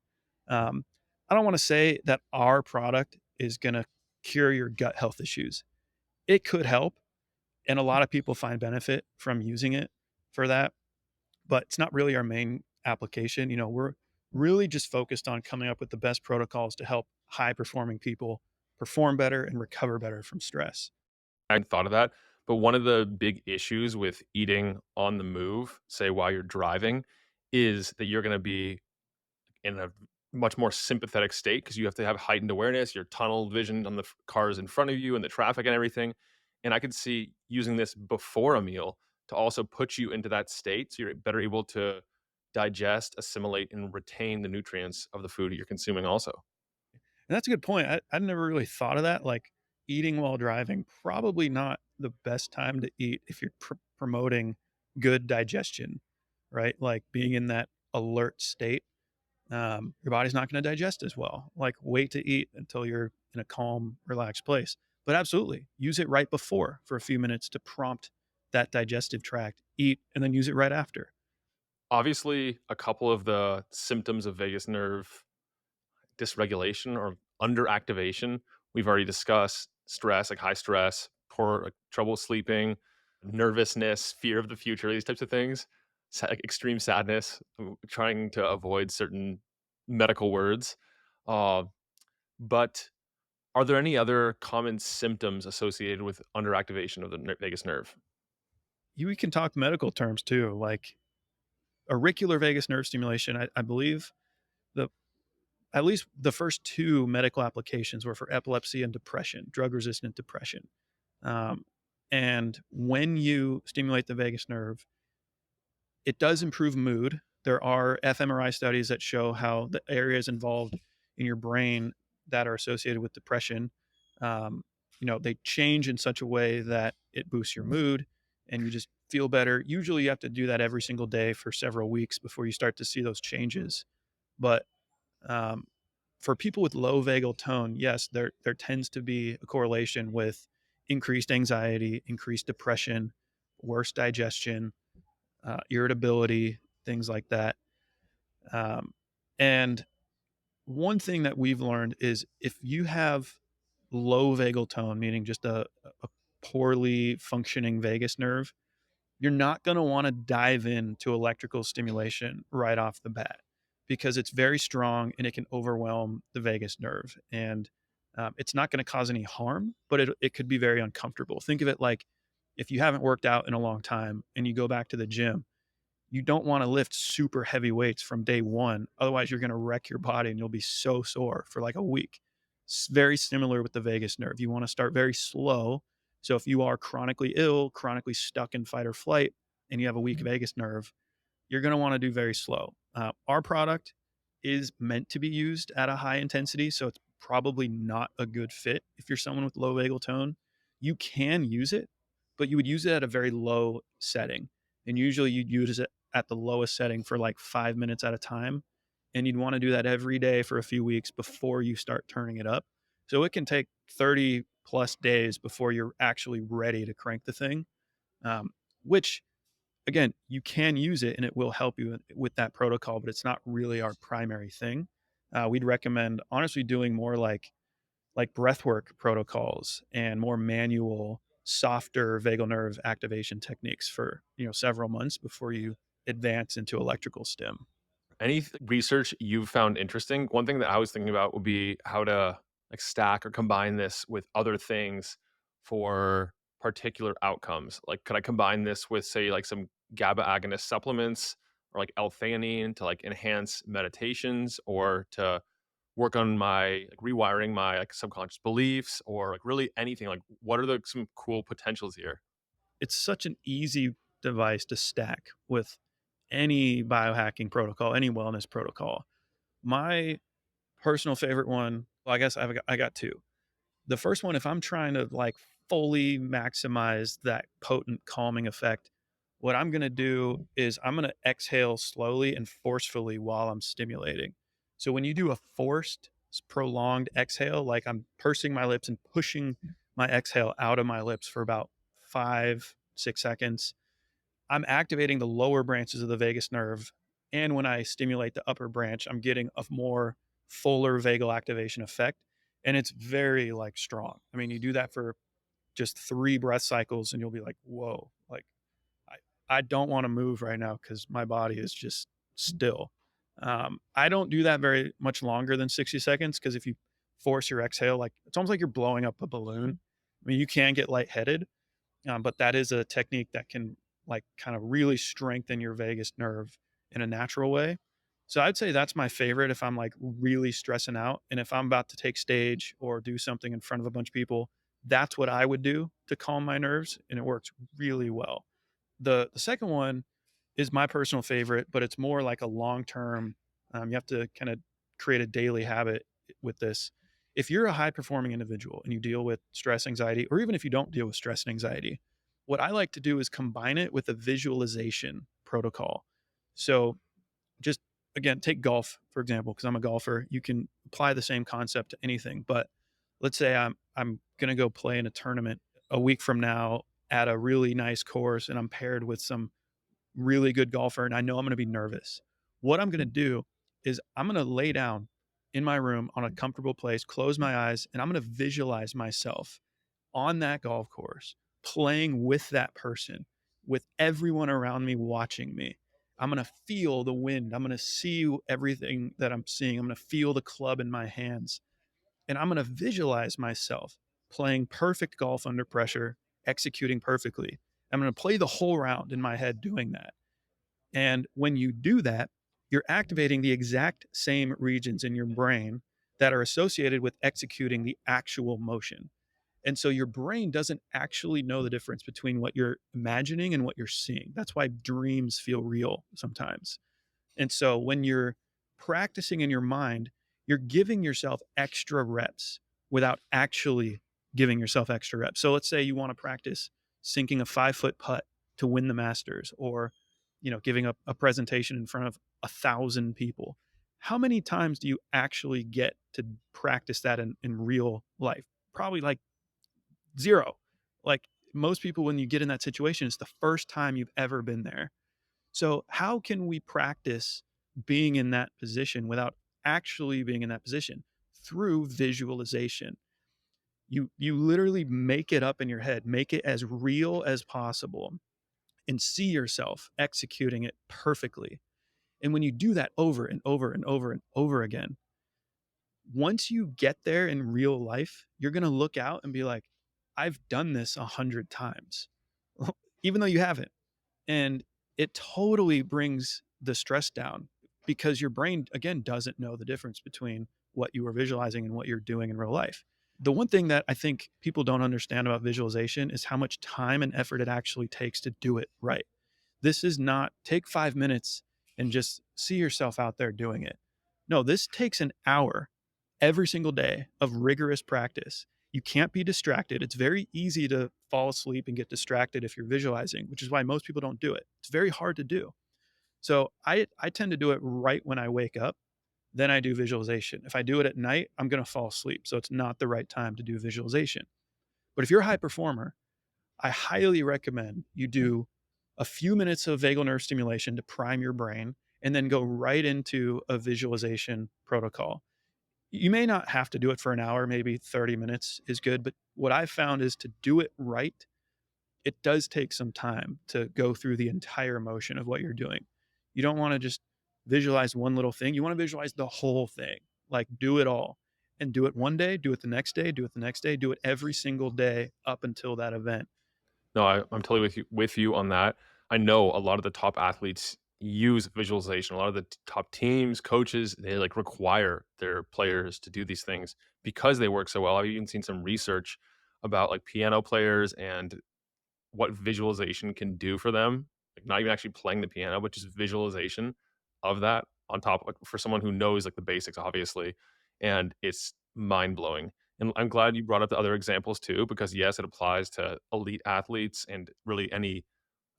S2: Um, I don't want to say that our product is going to cure your gut health issues. It could help, and a lot of people find benefit from using it for that, but it's not really our main application. We're really just focused on coming up with the best protocols to help high performing people perform better and recover better from stress.
S1: I hadn't thought of that. But one of the big issues with eating on the move, say while you're driving, is that you're going to be in a much more sympathetic state because you have to have heightened awareness, your tunnel vision on the cars in front of you and the traffic and everything. And I could see using this before a meal to also put you into that state so you're better able to digest, assimilate, and retain the nutrients of the food you're consuming also.
S2: And that's a good point. I never really thought of that. Like eating while driving, probably not the best time to eat if you're promoting good digestion, right? Like being in that alert state, your body's not going to digest as well. Like wait to eat until you're in a calm, relaxed place. But absolutely, use it right before for a few minutes to prompt that digestive tract, eat, and then use it right after.
S1: Obviously, a couple of the symptoms of vagus nerve dysregulation or underactivation we've already discussed: stress, like high stress, poor, like trouble sleeping, nervousness, fear of the future, these types of things, like extreme sadness, trying to avoid certain medical words. Uh, but are there any other common symptoms associated with underactivation of the vagus nerve?
S2: We can talk medical terms too, like auricular vagus nerve stimulation. I believe the at least the first two medical applications were for epilepsy and depression, drug resistant depression. Um, and when you stimulate the vagus nerve, it does improve mood. There are fMRI studies that show how the areas involved in your brain that are associated with depression, um, they change in such a way that it boosts your mood and you just feel better. Usually, you have to do that every single day for several weeks before you start to see those changes. But um, for people with low vagal tone, yes, there tends to be a correlation with increased anxiety, increased depression, worse digestion, irritability, things like that. Um, and one thing that we've learned is if you have low vagal tone, meaning just a poorly functioning vagus nerve, you're not going to want to dive into electrical stimulation right off the bat because it's very strong and it can overwhelm the vagus nerve. And it's not going to cause any harm, but it could be very uncomfortable. Think of it like if you haven't worked out in a long time and you go back to the gym, you don't want to lift super heavy weights from day one. Otherwise, you're going to wreck your body and you'll be so sore for like a week. It's very similar with the vagus nerve. You want to start very slow. So if you are chronically ill, chronically stuck in fight or flight, and you have a weak vagus nerve, you're going to want to do very slow. Our product is meant to be used at a high intensity, so it's probably not a good fit if you're someone with low vagal tone. You can use it, but you would use it at a very low setting. And usually you'd use it at the lowest setting for like 5 minutes at a time. And you'd want to do that every day for a few weeks before you start turning it up. So it can take 30 plus days before you're actually ready to crank the thing, um, which again, you can use it and it will help you with that protocol, but it's not really our primary thing. We'd recommend honestly doing more like breathwork protocols and more manual, softer vagal nerve activation techniques for several months before you advance into electrical stim.
S1: Any research you've found interesting? One thing that I was thinking about would be how to like stack or combine this with other things for particular outcomes. Like, could I combine this with, say, like some GABA agonist supplements or like L-theanine to like enhance meditations or to work on my like rewiring my like subconscious beliefs or like really anything? Like, what are the some cool potentials here?
S2: It's such an easy device to stack with any biohacking protocol, any wellness protocol. My personal favorite one, well, I guess I got two. The first one, if I'm trying to like fully maximize that potent calming effect, what I'm going to do is I'm going to exhale slowly and forcefully while I'm stimulating. So when you do a forced, prolonged exhale, like I'm pursing my lips and pushing my exhale out of my lips for about 5, 6 seconds, I'm activating the lower branches of the vagus nerve. And when I stimulate the upper branch, I'm getting a more fuller vagal activation effect. And it's very like strong. I mean, you do that for just 3 breath cycles and you'll be like, whoa, like I, I don't want to move right now because my body is just still. I don't do that very much longer than 60 seconds because if you force your exhale, like it's almost like you're blowing up a balloon. I mean, you can get lightheaded, but that is a technique that can like kind of really strengthen your vagus nerve in a natural way. So I'd say that's my favorite if I'm like really stressing out. And if I'm about to take stage or do something in front of a bunch of people, that's what I would do to calm my nerves. And it works really well. The second one is my personal favorite, but it's more like a long term. You have to kind of create a daily habit with this. If you're a high performing individual and you deal with stress, anxiety, or even if you don't deal with stress and anxiety, what I like to do is combine it with a visualization protocol. So just again, take golf for example, because I'm a golfer. You can apply the same concept to anything. But let's say I'm going to go play in a tournament a week from now at a really nice course, and I'm paired with some really good golfer, and I know I'm going to be nervous. What I'm going to do is I'm going to lay down in my room on a comfortable place, close my eyes, and I'm going to visualize myself on that golf course, playing with that person, with everyone around me watching me. I'm going to feel the wind. I'm going to see everything that I'm seeing. I'm going to feel the club in my hands. And I'm going to visualize myself playing perfect golf under pressure, executing perfectly. I'm going to play the whole round in my head doing that. And when you do that, you're activating the exact same regions in your brain that are associated with executing the actual motion. And so your brain doesn't actually know the difference between what you're imagining and what you're seeing. That's why dreams feel real sometimes. And so when you're practicing in your mind, you're giving yourself extra reps without actually giving yourself extra reps. So let's say you want to practice sinking a 5 foot putt to win the Masters, or giving a presentation in front of 1,000 people. How many times do you actually get to practice that in real life? Probably like zero. Like most people, when you get in that situation, it's the first time you've ever been there. So, how can we practice being in that position without actually being in that position? Through visualization. You literally make it up in your head, make it as real as possible, and see yourself executing it perfectly. And when you do that over and over and over and over again, once you get there in real life, you're going to look out and be like, I've done this 100 times, even though you haven't. And it totally brings the stress down because your brain, again, doesn't know the difference between what you are visualizing and what you're doing in real life. The one thing that I think people don't understand about visualization is how much time and effort it actually takes to do it right. This is not take 5 minutes and just see yourself out there doing it. No, this takes an hour every single day of rigorous practice. You can't be distracted. It's very easy to fall asleep and get distracted if you're visualizing, which is why most people don't do it. It's very hard to do. So I tend to do it right when I wake up. Then I do visualization. If I do it at night, I'm going to fall asleep. So it's not the right time to do visualization. But if you're a high performer, I highly recommend you do a few minutes of vagal nerve stimulation to prime your brain and then go right into a visualization protocol. You may not have to do it for an hour, maybe 30 minutes is good. But what I've found is to do it right, it does take some time to go through the entire motion of what you're doing. You don't want to just visualize one little thing. You want to visualize the whole thing, like do it all and do it one day, do it the next day, do it the next day, do it every single day up until that event.
S1: No, I'm totally with you on that. I know a lot of the top athletes use visualization. A lot of the top teams, coaches, they like require their players to do these things because they work so well. I've even seen some research about like piano players and what visualization can do for them. Like not even actually playing the piano, but just visualization of that on top, like for someone who knows like the basics, obviously. And it's mind blowing. And I'm glad you brought up the other examples too, because yes, it applies to elite athletes and really any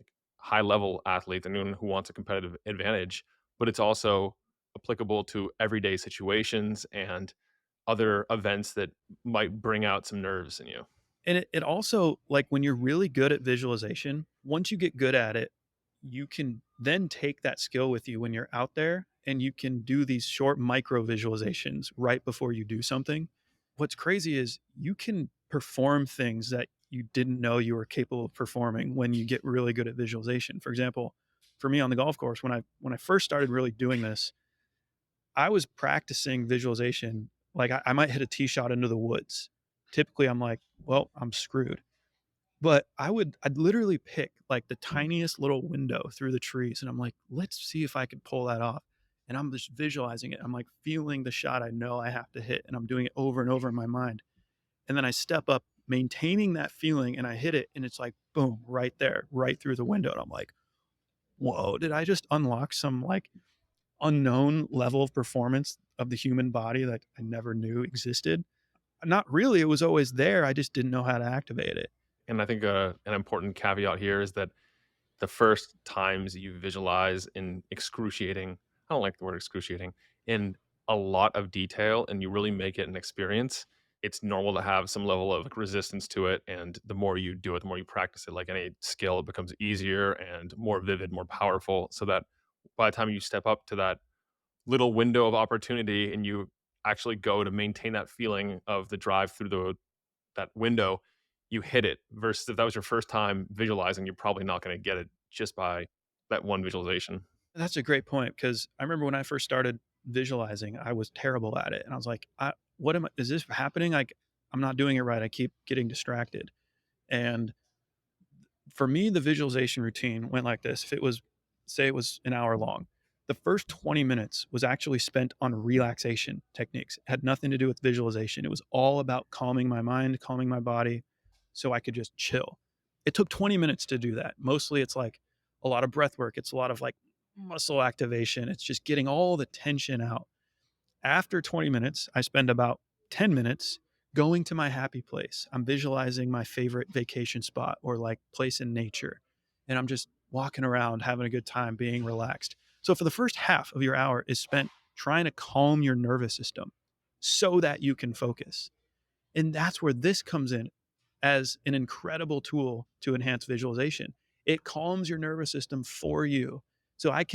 S1: like high level athlete, anyone who wants a competitive advantage. But it's also applicable to everyday situations and other events that might bring out some nerves in you.
S2: And it also, like when you're really good at visualization, once you get good at it, you can then take that skill with you when you're out there and you can do these short micro visualizations right before you do something. What's crazy is you can perform things that you didn't know you were capable of performing when you get really good at visualization. For example, for me on the golf course, when I first started really doing this, I was practicing visualization. Like I might hit a tee shot into the woods. Typically, I'm like, well, I'm screwed. But I'd literally pick like the tiniest little window through the trees, and I'm like, let's see if I could pull that off. And I'm just visualizing it. I'm like feeling the shot I know I have to hit, and I'm doing it over and over in my mind. And then I step up, maintaining that feeling, and I hit it, and it's like boom, right there, right through the window. And I'm like, whoa, did I just unlock some like unknown level of performance of the human body that I never knew existed? Not really. It was always there. I just didn't know how to activate it.
S1: And I think an important caveat here is that the first times you visualize in excruciating, I don't like the word excruciating, in a lot of detail and you really make it an experience, it's normal to have some level of like, resistance to it. And the more you do it, the more you practice it, like any skill, it becomes easier and more vivid, more powerful. So that by the time you step up to that little window of opportunity and you actually go to maintain that feeling of the drive through that window, you hit it. Versus if that was your first time visualizing, you're probably not going to get it just by that one visualization.
S2: That's a great point because I remember when I first started visualizing, I was terrible at it, and I was like, "What am I? Is this happening? Like, I'm not doing it right. I keep getting distracted." And for me, the visualization routine went like this. If it was, say, it was an hour long, the first 20 minutes was actually spent on relaxation techniques. It had nothing to do with visualization. It was all about calming my mind, calming my body so I could just chill. It took 20 minutes to do that. Mostly it's like a lot of breath work, it's a lot of like muscle activation. It's just getting all the tension out. After 20 minutes, I spend about 10 minutes going to my happy place. I'm visualizing my favorite vacation spot or like place in nature. And I'm just walking around, having a good time, being relaxed. So for the first half of your hour is spent trying to calm your nervous system so that you can focus. And that's where this comes in as an incredible tool to enhance visualization. It calms your nervous system for you. So I,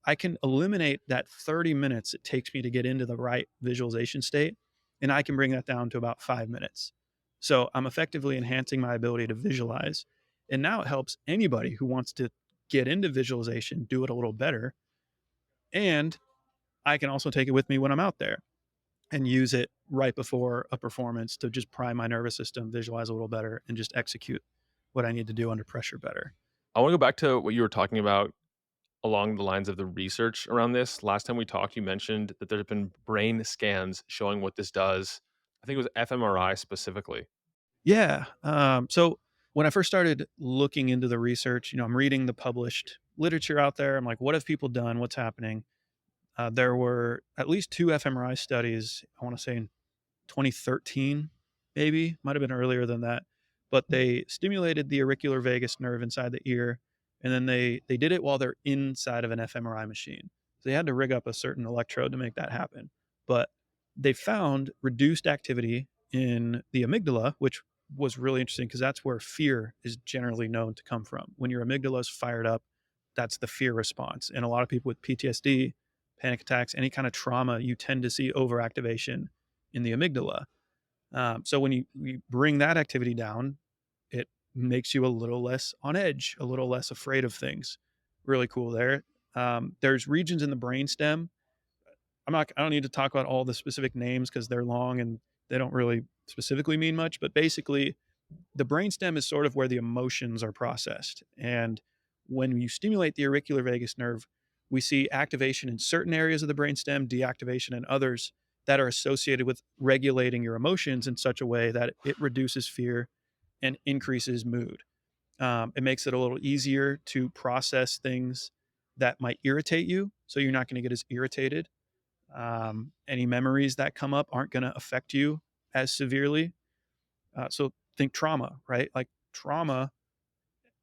S2: I can eliminate that 30 minutes it takes me to get into the right visualization state and I can bring that down to about 5 minutes. So I'm effectively enhancing my ability to visualize. And now it helps anybody who wants to get into visualization do it a little better. And I can also take it with me when I'm out there and use it right before a performance to just prime my nervous system, visualize a little better, and just execute what I need to do under pressure better.
S1: I want to go back to what you were talking about along the lines of the research around this. Last time we talked, you mentioned that there have been brain scans showing what this does. I think it was fMRI specifically.
S2: Yeah. So when I first started looking into the research, I'm reading the published literature out there. I'm like, what have people done? What's happening? There were at least two fMRI studies, I want to say in 2013, maybe, might have been earlier than that. But they stimulated the auricular vagus nerve inside the ear, and then they did it while they're inside of an fMRI machine. So they had to rig up a certain electrode to make that happen. But they found reduced activity in the amygdala, which was really interesting because that's where fear is generally known to come from. When your amygdala is fired up, that's the fear response. And a lot of people with PTSD, panic attacks, any kind of trauma, you tend to see overactivation in the amygdala. So when you bring that activity down, it makes you a little less on edge, a little less afraid of things. Really cool there. There's regions in the brainstem. I don't need to talk about all the specific names because they're long and they don't really specifically mean much. But basically, the brainstem is sort of where the emotions are processed. And when you stimulate the auricular vagus nerve, we see activation in certain areas of the brainstem, deactivation in others that are associated with regulating your emotions in such a way that it reduces fear and increases mood. It makes it a little easier to process things that might irritate you. So you're not going to get as irritated. Any memories that come up aren't going to affect you as severely. So think trauma, right? Like trauma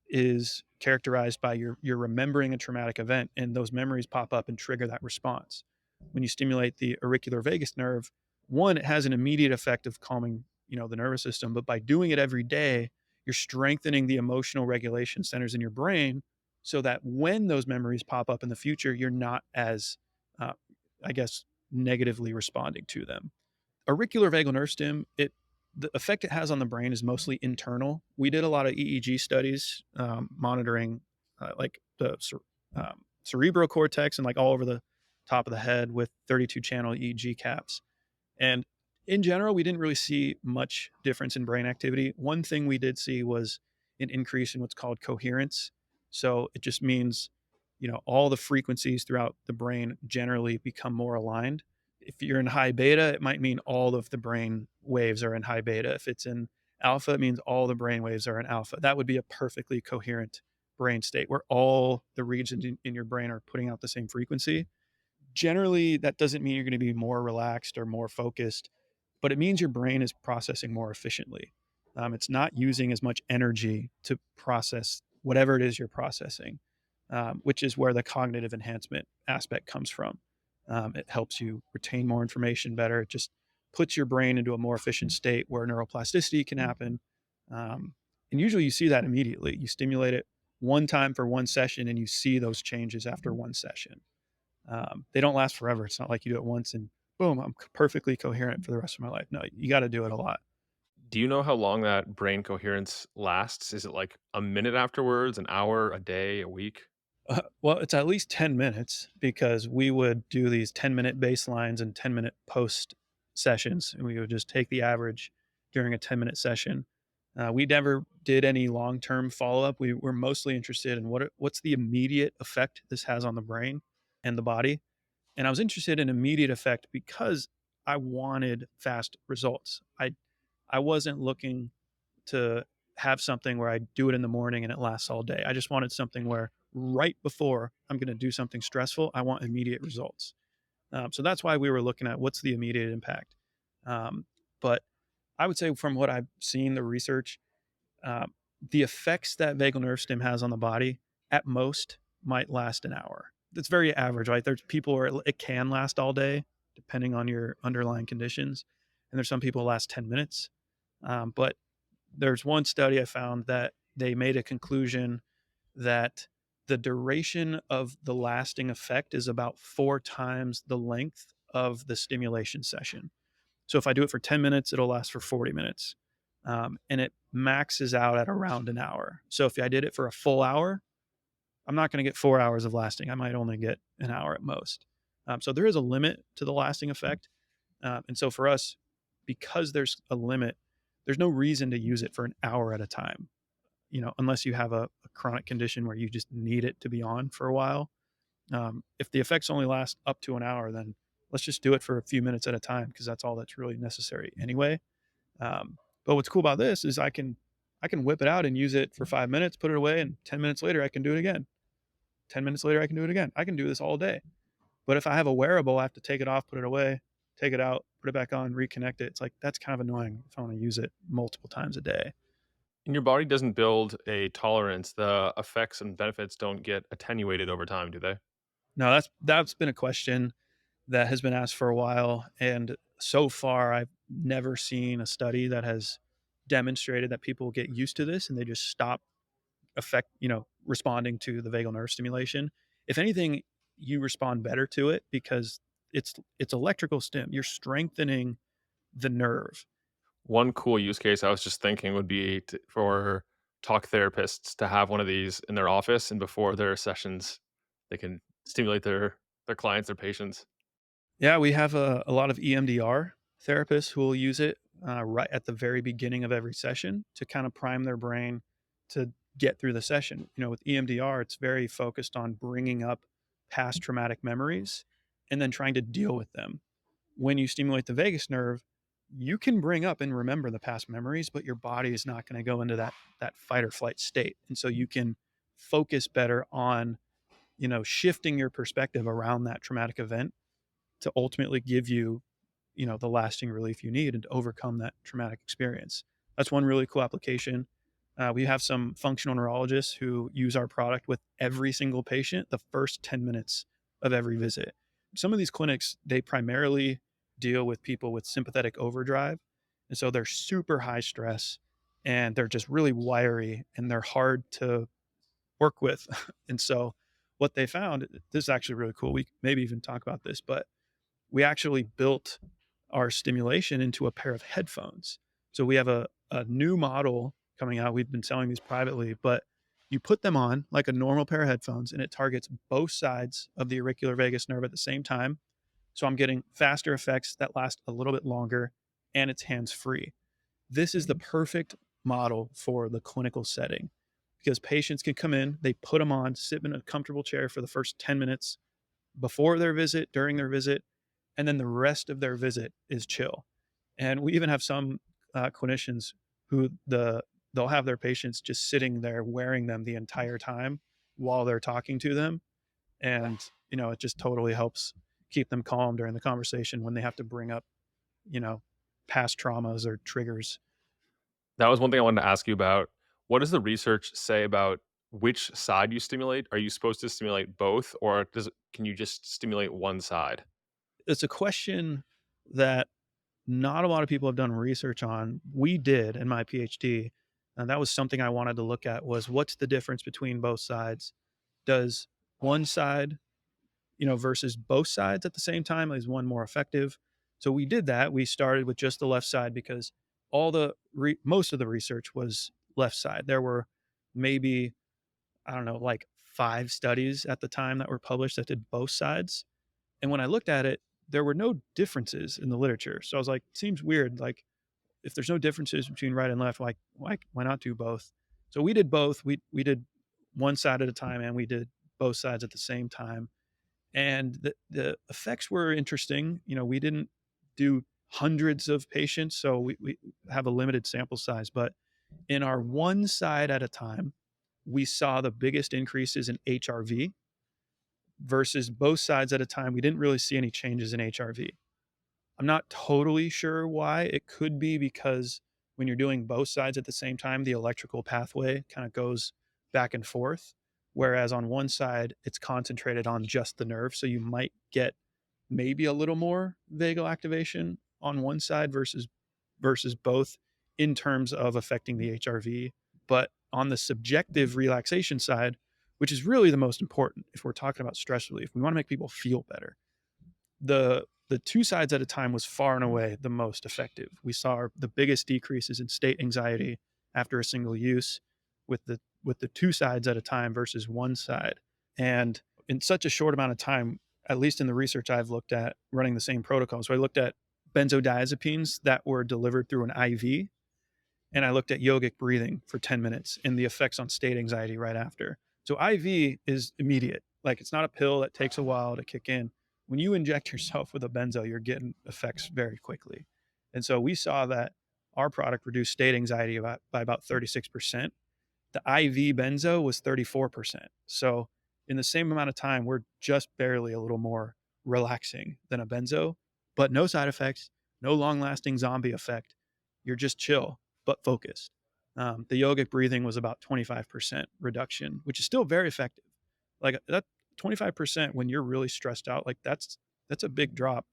S2: is characterized by you're remembering a traumatic event and those memories pop up and trigger that response. When you stimulate the auricular vagus nerve, one, it has an immediate effect of calming, the nervous system, but by doing it every day, you're strengthening the emotional regulation centers in your brain so that when those memories pop up in the future, you're not as, uh, I guess, negatively responding to them. Auricular vagal nerve stim, the effect it has on the brain is mostly internal. We did a lot of EEG studies monitoring like the cerebral cortex and like all over the top of the head with 32 channel EEG caps. And in general, we didn't really see much difference in brain activity. One thing we did see was an increase in what's called coherence. So it just means, all the frequencies throughout the brain generally become more aligned. If you're in high beta, it might mean all of the brain waves are in high beta. If it's in alpha, it means all the brain waves are in alpha. That would be a perfectly coherent brain state where all the regions in your brain are putting out the same frequency. Generally, that doesn't mean you're going to be more relaxed or more focused, but it means your brain is processing more efficiently. It's not using as much energy to process whatever it is you're processing, which is where the cognitive enhancement aspect comes from. It helps you retain more information better. It just puts your brain into a more efficient state where neuroplasticity can happen. And usually you see that immediately. You stimulate it one time for one session and you see those changes after one session. They don't last forever. It's not like you do it once and boom, I'm perfectly coherent for the rest of my life. No, you got to do it a lot.
S1: Do you know how long that brain coherence lasts? Is it like a minute afterwards, an hour, a day, a week?
S2: Well, it's at least 10 minutes because we would do these 10-minute baselines and 10-minute post sessions. And we would just take the average during a 10-minute session. We never did any long term follow up. We were mostly interested in what's the immediate effect this has on the brain and the body. And I was interested in immediate effect because I wanted fast results. I wasn't looking to have something where I do it in the morning and it lasts all day. I just wanted something where right before I'm going to do something stressful, I want immediate results. So that's why we were looking at what's the immediate impact. But I would say from what I've seen, the research, um, the effects that vagal nerve stim has on the body at most might last an hour. That's very average, right? There's people where it can last all day, depending on your underlying conditions, and there's some people who last 10 minutes. But there's one study I found that they made a conclusion that the duration of the lasting effect is about 4 times the length of the stimulation session. So if I do it for 10 minutes, it'll last for 40 minutes. And it maxes out at around an hour. So if I did it for a full hour, I'm not going to get 4 hours of lasting. I might only get an hour at most. So there is a limit to the lasting effect. And so for us, because there's a limit, there's no reason to use it for an hour at a time, unless you have a chronic condition where you just need it to be on for a while. If the effects only last up to an hour, then let's just do it for a few minutes at a time because that's all that's really necessary anyway. But what's cool about this is I can whip it out and use it for 5 minutes, put it away, and 10 minutes later I can do it again. 10 minutes later I can do it again. I can do this all day. But if I have a wearable, I have to take it off, put it away, take it out, put it back on, reconnect it. It's like that's kind of annoying if I want to use it multiple times a day.
S1: And your body doesn't build a tolerance. The effects and benefits don't get attenuated over time, do they?
S2: No, that's been a question that has been asked for a while, and so far I've never seen a study that has demonstrated that people get used to this and they just stop responding to the vagal nerve stimulation. If anything, you respond better to it because it's electrical stim. You're strengthening the nerve.
S1: One cool use case I was just thinking would be for talk therapists to have one of these in their office, and before their sessions, they can stimulate their clients, their patients.
S2: Yeah, we have a lot of EMDR therapists who will use it right at the very beginning of every session to kind of prime their brain to get through the session. With EMDR, it's very focused on bringing up past traumatic memories and then trying to deal with them. When you stimulate the vagus nerve, you can bring up and remember the past memories, but your body is not going to go into that fight or flight state, and so you can focus better on shifting your perspective around that traumatic event to ultimately give you, the lasting relief you need and to overcome that traumatic experience. That's one really cool application. We have some functional neurologists who use our product with every single patient the first 10 minutes of every visit. Some of these clinics, they primarily deal with people with sympathetic overdrive. And so they're super high stress and they're just really wiry and they're hard to work with. And so what they found, this is actually really cool. We maybe even talk about this, but we actually built our stimulation into a pair of headphones. So we have a new model coming out. We've been selling these privately, but you put them on like a normal pair of headphones and it targets both sides of the auricular vagus nerve at the same time. So I'm getting faster effects that last a little bit longer and it's hands free. This is the perfect model for the clinical setting because patients can come in, they put them on, sit in a comfortable chair for the first 10 minutes before their visit, during their visit, and then the rest of their visit is chill. And we even have some clinicians who the they'll have their patients just sitting there wearing them the entire time while they're talking to them. And, it just totally helps keep them calm during the conversation when they have to bring up, you know, past traumas or triggers.
S1: That was one thing I wanted to ask you about. What does the research say about which side you stimulate? Are you supposed to stimulate both, or can you just stimulate one side?
S2: It's a question that not a lot of people have done research on. We did in my PhD, and that was something I wanted to look at was what's the difference between both sides? Does one side, versus both sides at the same time, is one more effective? So we did that. We started with just the left side because most of the research was left side. There were maybe, I don't know, like 5 studies at the time that were published that did both sides. And when I looked at it, there were no differences in the literature. So I was like, seems weird. Like, if there's no differences between right and left, why not do both? So we did both. We did one side at a time, and we did both sides at the same time. And the effects were interesting. We didn't do hundreds of patients, so we have a limited sample size. But in our one side at a time, we saw the biggest increases in HRV versus both sides at a time. We didn't really see any changes in HRV. I'm not totally sure why. It could be because when you're doing both sides at the same time, the electrical pathway kind of goes back and forth. Whereas on one side, it's concentrated on just the nerve. So you might get maybe a little more vagal activation on one side versus both in terms of affecting the HRV. But on the subjective relaxation side, which is really the most important if we're talking about stress relief, we want to make people feel better. The two sides at a time was far and away the most effective. We saw the biggest decreases in state anxiety after a single use with the two sides at a time versus one side. And in such a short amount of time, at least in the research I've looked at running the same protocol. So I looked at benzodiazepines that were delivered through an IV, and I looked at yogic breathing for 10 minutes and the effects on state anxiety right after. So IV is immediate. Like, it's not a pill that takes a while to kick in. When you inject yourself with a benzo, you're getting effects very quickly. And so we saw that our product reduced state anxiety by about 36%. The IV benzo was 34%. So in the same amount of time, we're just barely a little more relaxing than a benzo, but no side effects, no long lasting zombie effect. You're just chill, but focused. The yogic breathing was about 25% reduction, which is still very effective. Like that 25% when you're really stressed out, like that's a big drop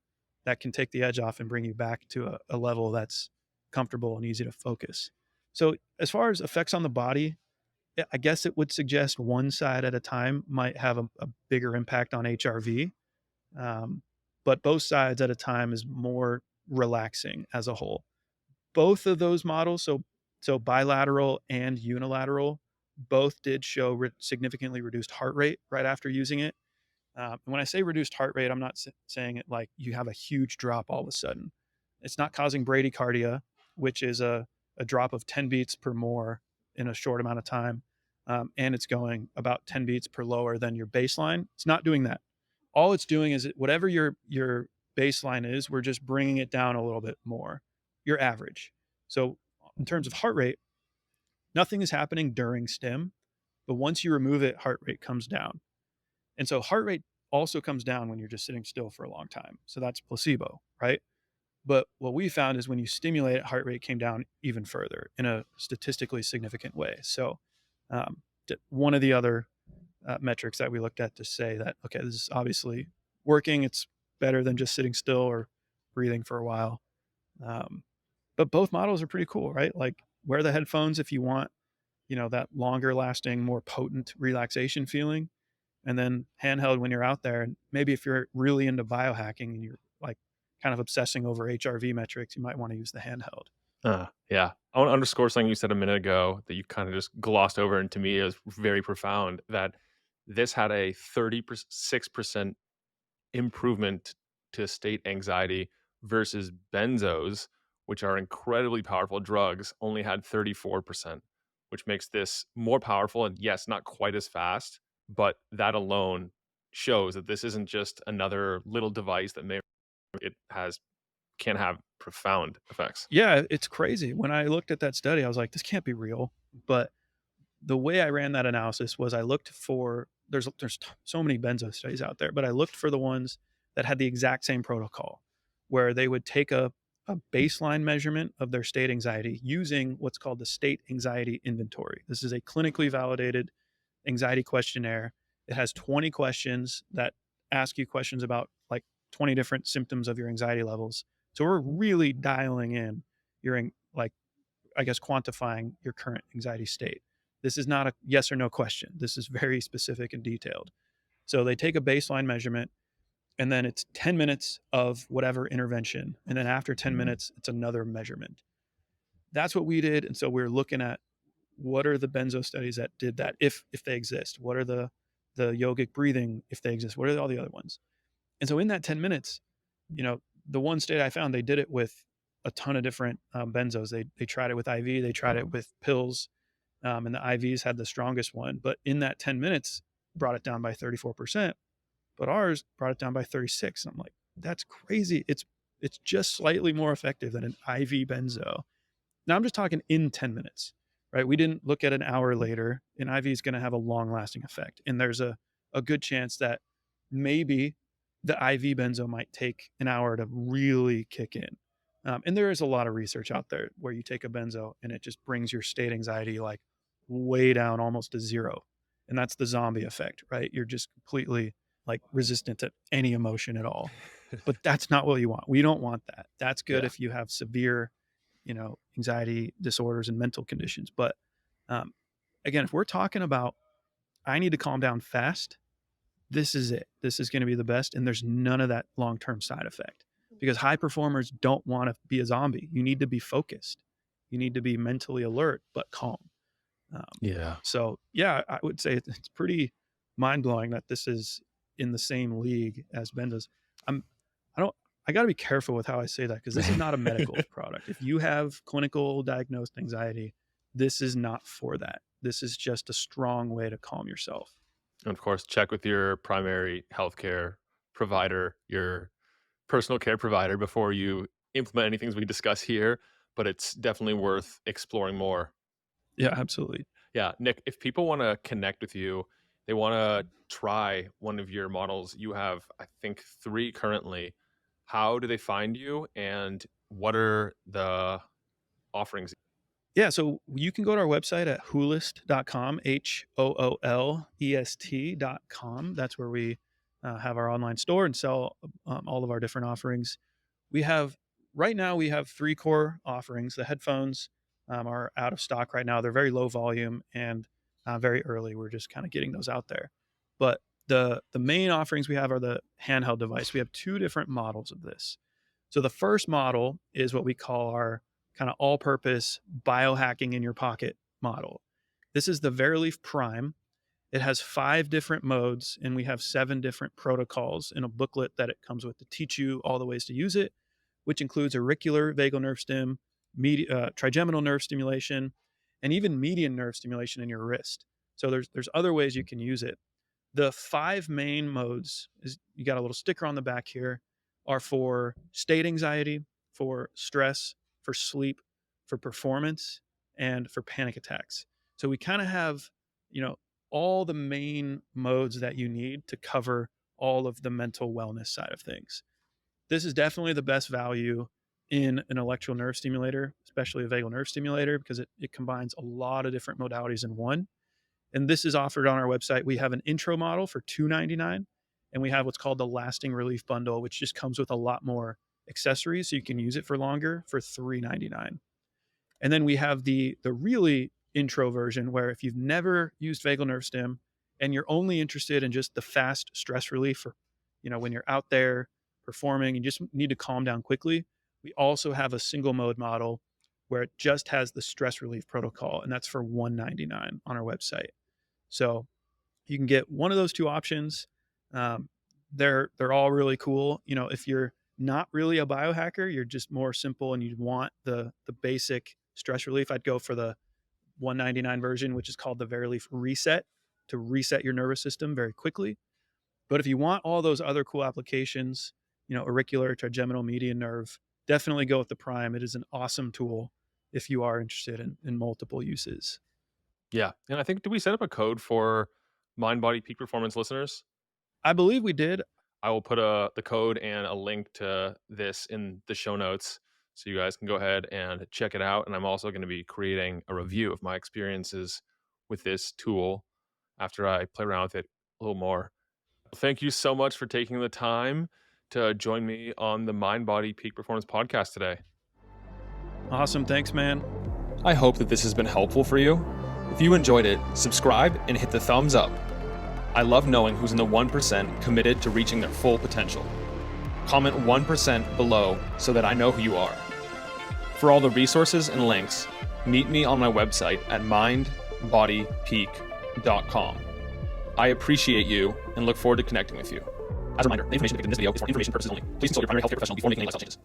S2: that can take the edge off and bring you back to a level that's comfortable and easy to focus. So as far as effects on the body, yeah, I guess it would suggest one side at a time might have a bigger impact on HRV, um, but both sides at a time is more relaxing as a whole. Both of those models, so bilateral and unilateral, both did show significantly reduced heart rate right after using it. And when I say reduced heart rate, I'm not saying it like you have a huge drop all of a sudden. It's not causing bradycardia, which is a drop of 10 beats per more in a short amount of time. And it's going about 10 beats per lower than your baseline. It's not doing that. All it's doing is whatever your baseline is, we're just bringing it down a little bit more, your average. So in terms of heart rate, nothing is happening during stim, but once you remove it, heart rate comes down. And so heart rate also comes down when you're just sitting still for a long time. So that's placebo, right? But what we found is when you stimulate it, heart rate came down even further in a statistically significant way. So um, one of the other metrics that we looked at to say that, okay, this is obviously working. It's better than just sitting still or breathing for a while. Um, but both models are pretty cool, right? Like, wear the headphones if you want, that longer lasting, more potent relaxation feeling, and then handheld when you're out there. And maybe if you're really into biohacking and you're like kind of obsessing over HRV metrics, you might want to use the handheld.
S1: Yeah. I want to underscore something you said a minute ago that you kind of just glossed over, and to me is very profound. That this had a 36% improvement to state anxiety versus benzos, which are incredibly powerful drugs, only had 34%, which makes this more powerful. And yes, not quite as fast, but that alone shows that this isn't just another little device that it has can have profound effects.
S2: Yeah, it's crazy. When I looked at that study, I was like, this can't be real. But the way I ran that analysis was I looked for so many benzo studies out there, but I looked for the ones that had the exact same protocol where they would take a baseline measurement of their state anxiety using what's called the state anxiety inventory. This is a clinically validated anxiety questionnaire. It has 20 questions that ask you questions about like 20 different symptoms of your anxiety levels. So we're really dialing in your like I guess quantifying your current anxiety state. This is not a yes or no question. This is very specific and detailed. So they take a baseline measurement and then it's 10 minutes of whatever intervention. And then after 10 minutes, it's another measurement. That's what we did. And so we're looking at what are the benzo studies that did that if they exist? What are the yogic breathing if they exist? What are all the other ones? And so in that 10 minutes, the one state I found, they did it with a ton of different benzos. They tried it with IV, they tried it with pills, and the IVs had the strongest one. But in that 10 minutes, brought it down by 34%. But ours brought it down by 36. And I'm like, that's crazy. It's just slightly more effective than an IV benzo. Now I'm just talking in 10 minutes, right? We didn't look at an hour later. An IV is going to have a long lasting effect. And there's a good chance that maybe the IV benzo might take an hour to really kick in. And there is a lot of research out there where you take a benzo and it just brings your state anxiety like way down almost to zero. And that's the zombie effect, right? You're just completely like resistant to any emotion at all. But that's not what you want. We don't want that. That's good
S1: Yeah.
S2: if you have severe anxiety disorders and mental conditions. But um, again, if we're talking about, I need to calm down fast, this is it. This is going to be the best. And there's none of that long term side effect because high performers don't want to be a zombie. You need to be focused, you need to be mentally alert, but calm. Um,
S1: Yeah.
S2: so, yeah, I would say it's pretty mind blowing that this is in the same league as Benders. I'm, I don't, I got to be careful with how I say that because this is not a medical product. If you have clinical diagnosed anxiety, this is not for that. This is just a strong way to calm yourself.
S1: And of course, check with your primary healthcare provider, your personal care provider before you implement any things we discuss here, but it's definitely worth exploring more.
S2: Yeah, absolutely.
S1: Yeah, Nick, if people want to connect with you, they want to try one of your models. You have, I think, 3 currently. How do they find you and what are the offerings?
S2: Yeah, so you can go to our website at hoolest.com, HOOLEST.com. That's where we have our online store and sell all of our different offerings. We have right now we have 3 core offerings. The headphones are out of stock right now. They're very low volume and very early. We're just kind of getting those out there. But the main offerings we have are the handheld device. We have 2 different models of this. So the first model is what we call our kind of all-purpose biohacking in your pocket model. This is the Verilief Prime. It has 5 different modes, and we have 7 different protocols in a booklet that it comes with to teach you all the ways to use it, which includes auricular vagal nerve stim, trigeminal nerve stimulation, and even median nerve stimulation in your wrist. So there's other ways you can use it. The 5 main modes is you got a little sticker on the back here are for state anxiety, for stress, for sleep, for performance, and for panic attacks. So we kind of have, you know, all the main modes that you need to cover all of the mental wellness side of things. This is definitely the best value in an electrical nerve stimulator, especially a vagal nerve stimulator, because it combines a lot of different modalities in one. And this is offered on our website. We have an intro model for $299, and we have what's called the lasting relief bundle, which just comes with a lot more accessories so you can use it for longer for $399. And then we have the really intro version where if you've never used vagal nerve stim and you're only interested in just the fast stress relief for, when you're out there performing, you just need to calm down quickly. We also have a single mode model where it just has the stress relief protocol, and that's for $199 on our website. So you can get one of those 2 options. Um, they're all really cool. If you're not really a biohacker, you're just more simple and you want the basic stress relief, I'd go for the 199 version, which is called the Verilief Reset, to reset your nervous system very quickly. But if you want all those other cool applications, auricular, trigeminal, median nerve, definitely go with the Prime. It is an awesome tool if you are interested in multiple uses.
S1: Yeah. And I think, did we set up a code for Mind Body Peak Performance listeners?
S2: I believe we did.
S1: I will put the code and a link to this in the show notes so you guys can go ahead and check it out. And I'm also going to be creating a review of my experiences with this tool after I play around with it a little more. Thank you so much for taking the time to join me on the Mind Body Peak Performance podcast today.
S2: Awesome. Thanks, man.
S1: I hope that this has been helpful for you. If you enjoyed it, subscribe and hit the thumbs up. I love knowing who's in the 1% committed to reaching their full potential. Comment 1% below so that I know who you are. For all the resources and links, meet me on my website at mindbodypeak.com. I appreciate you and look forward to connecting with you. As a reminder, the information depicted in this video is for information purposes only. Please consult your primary healthcare professional before making any lifestyle changes.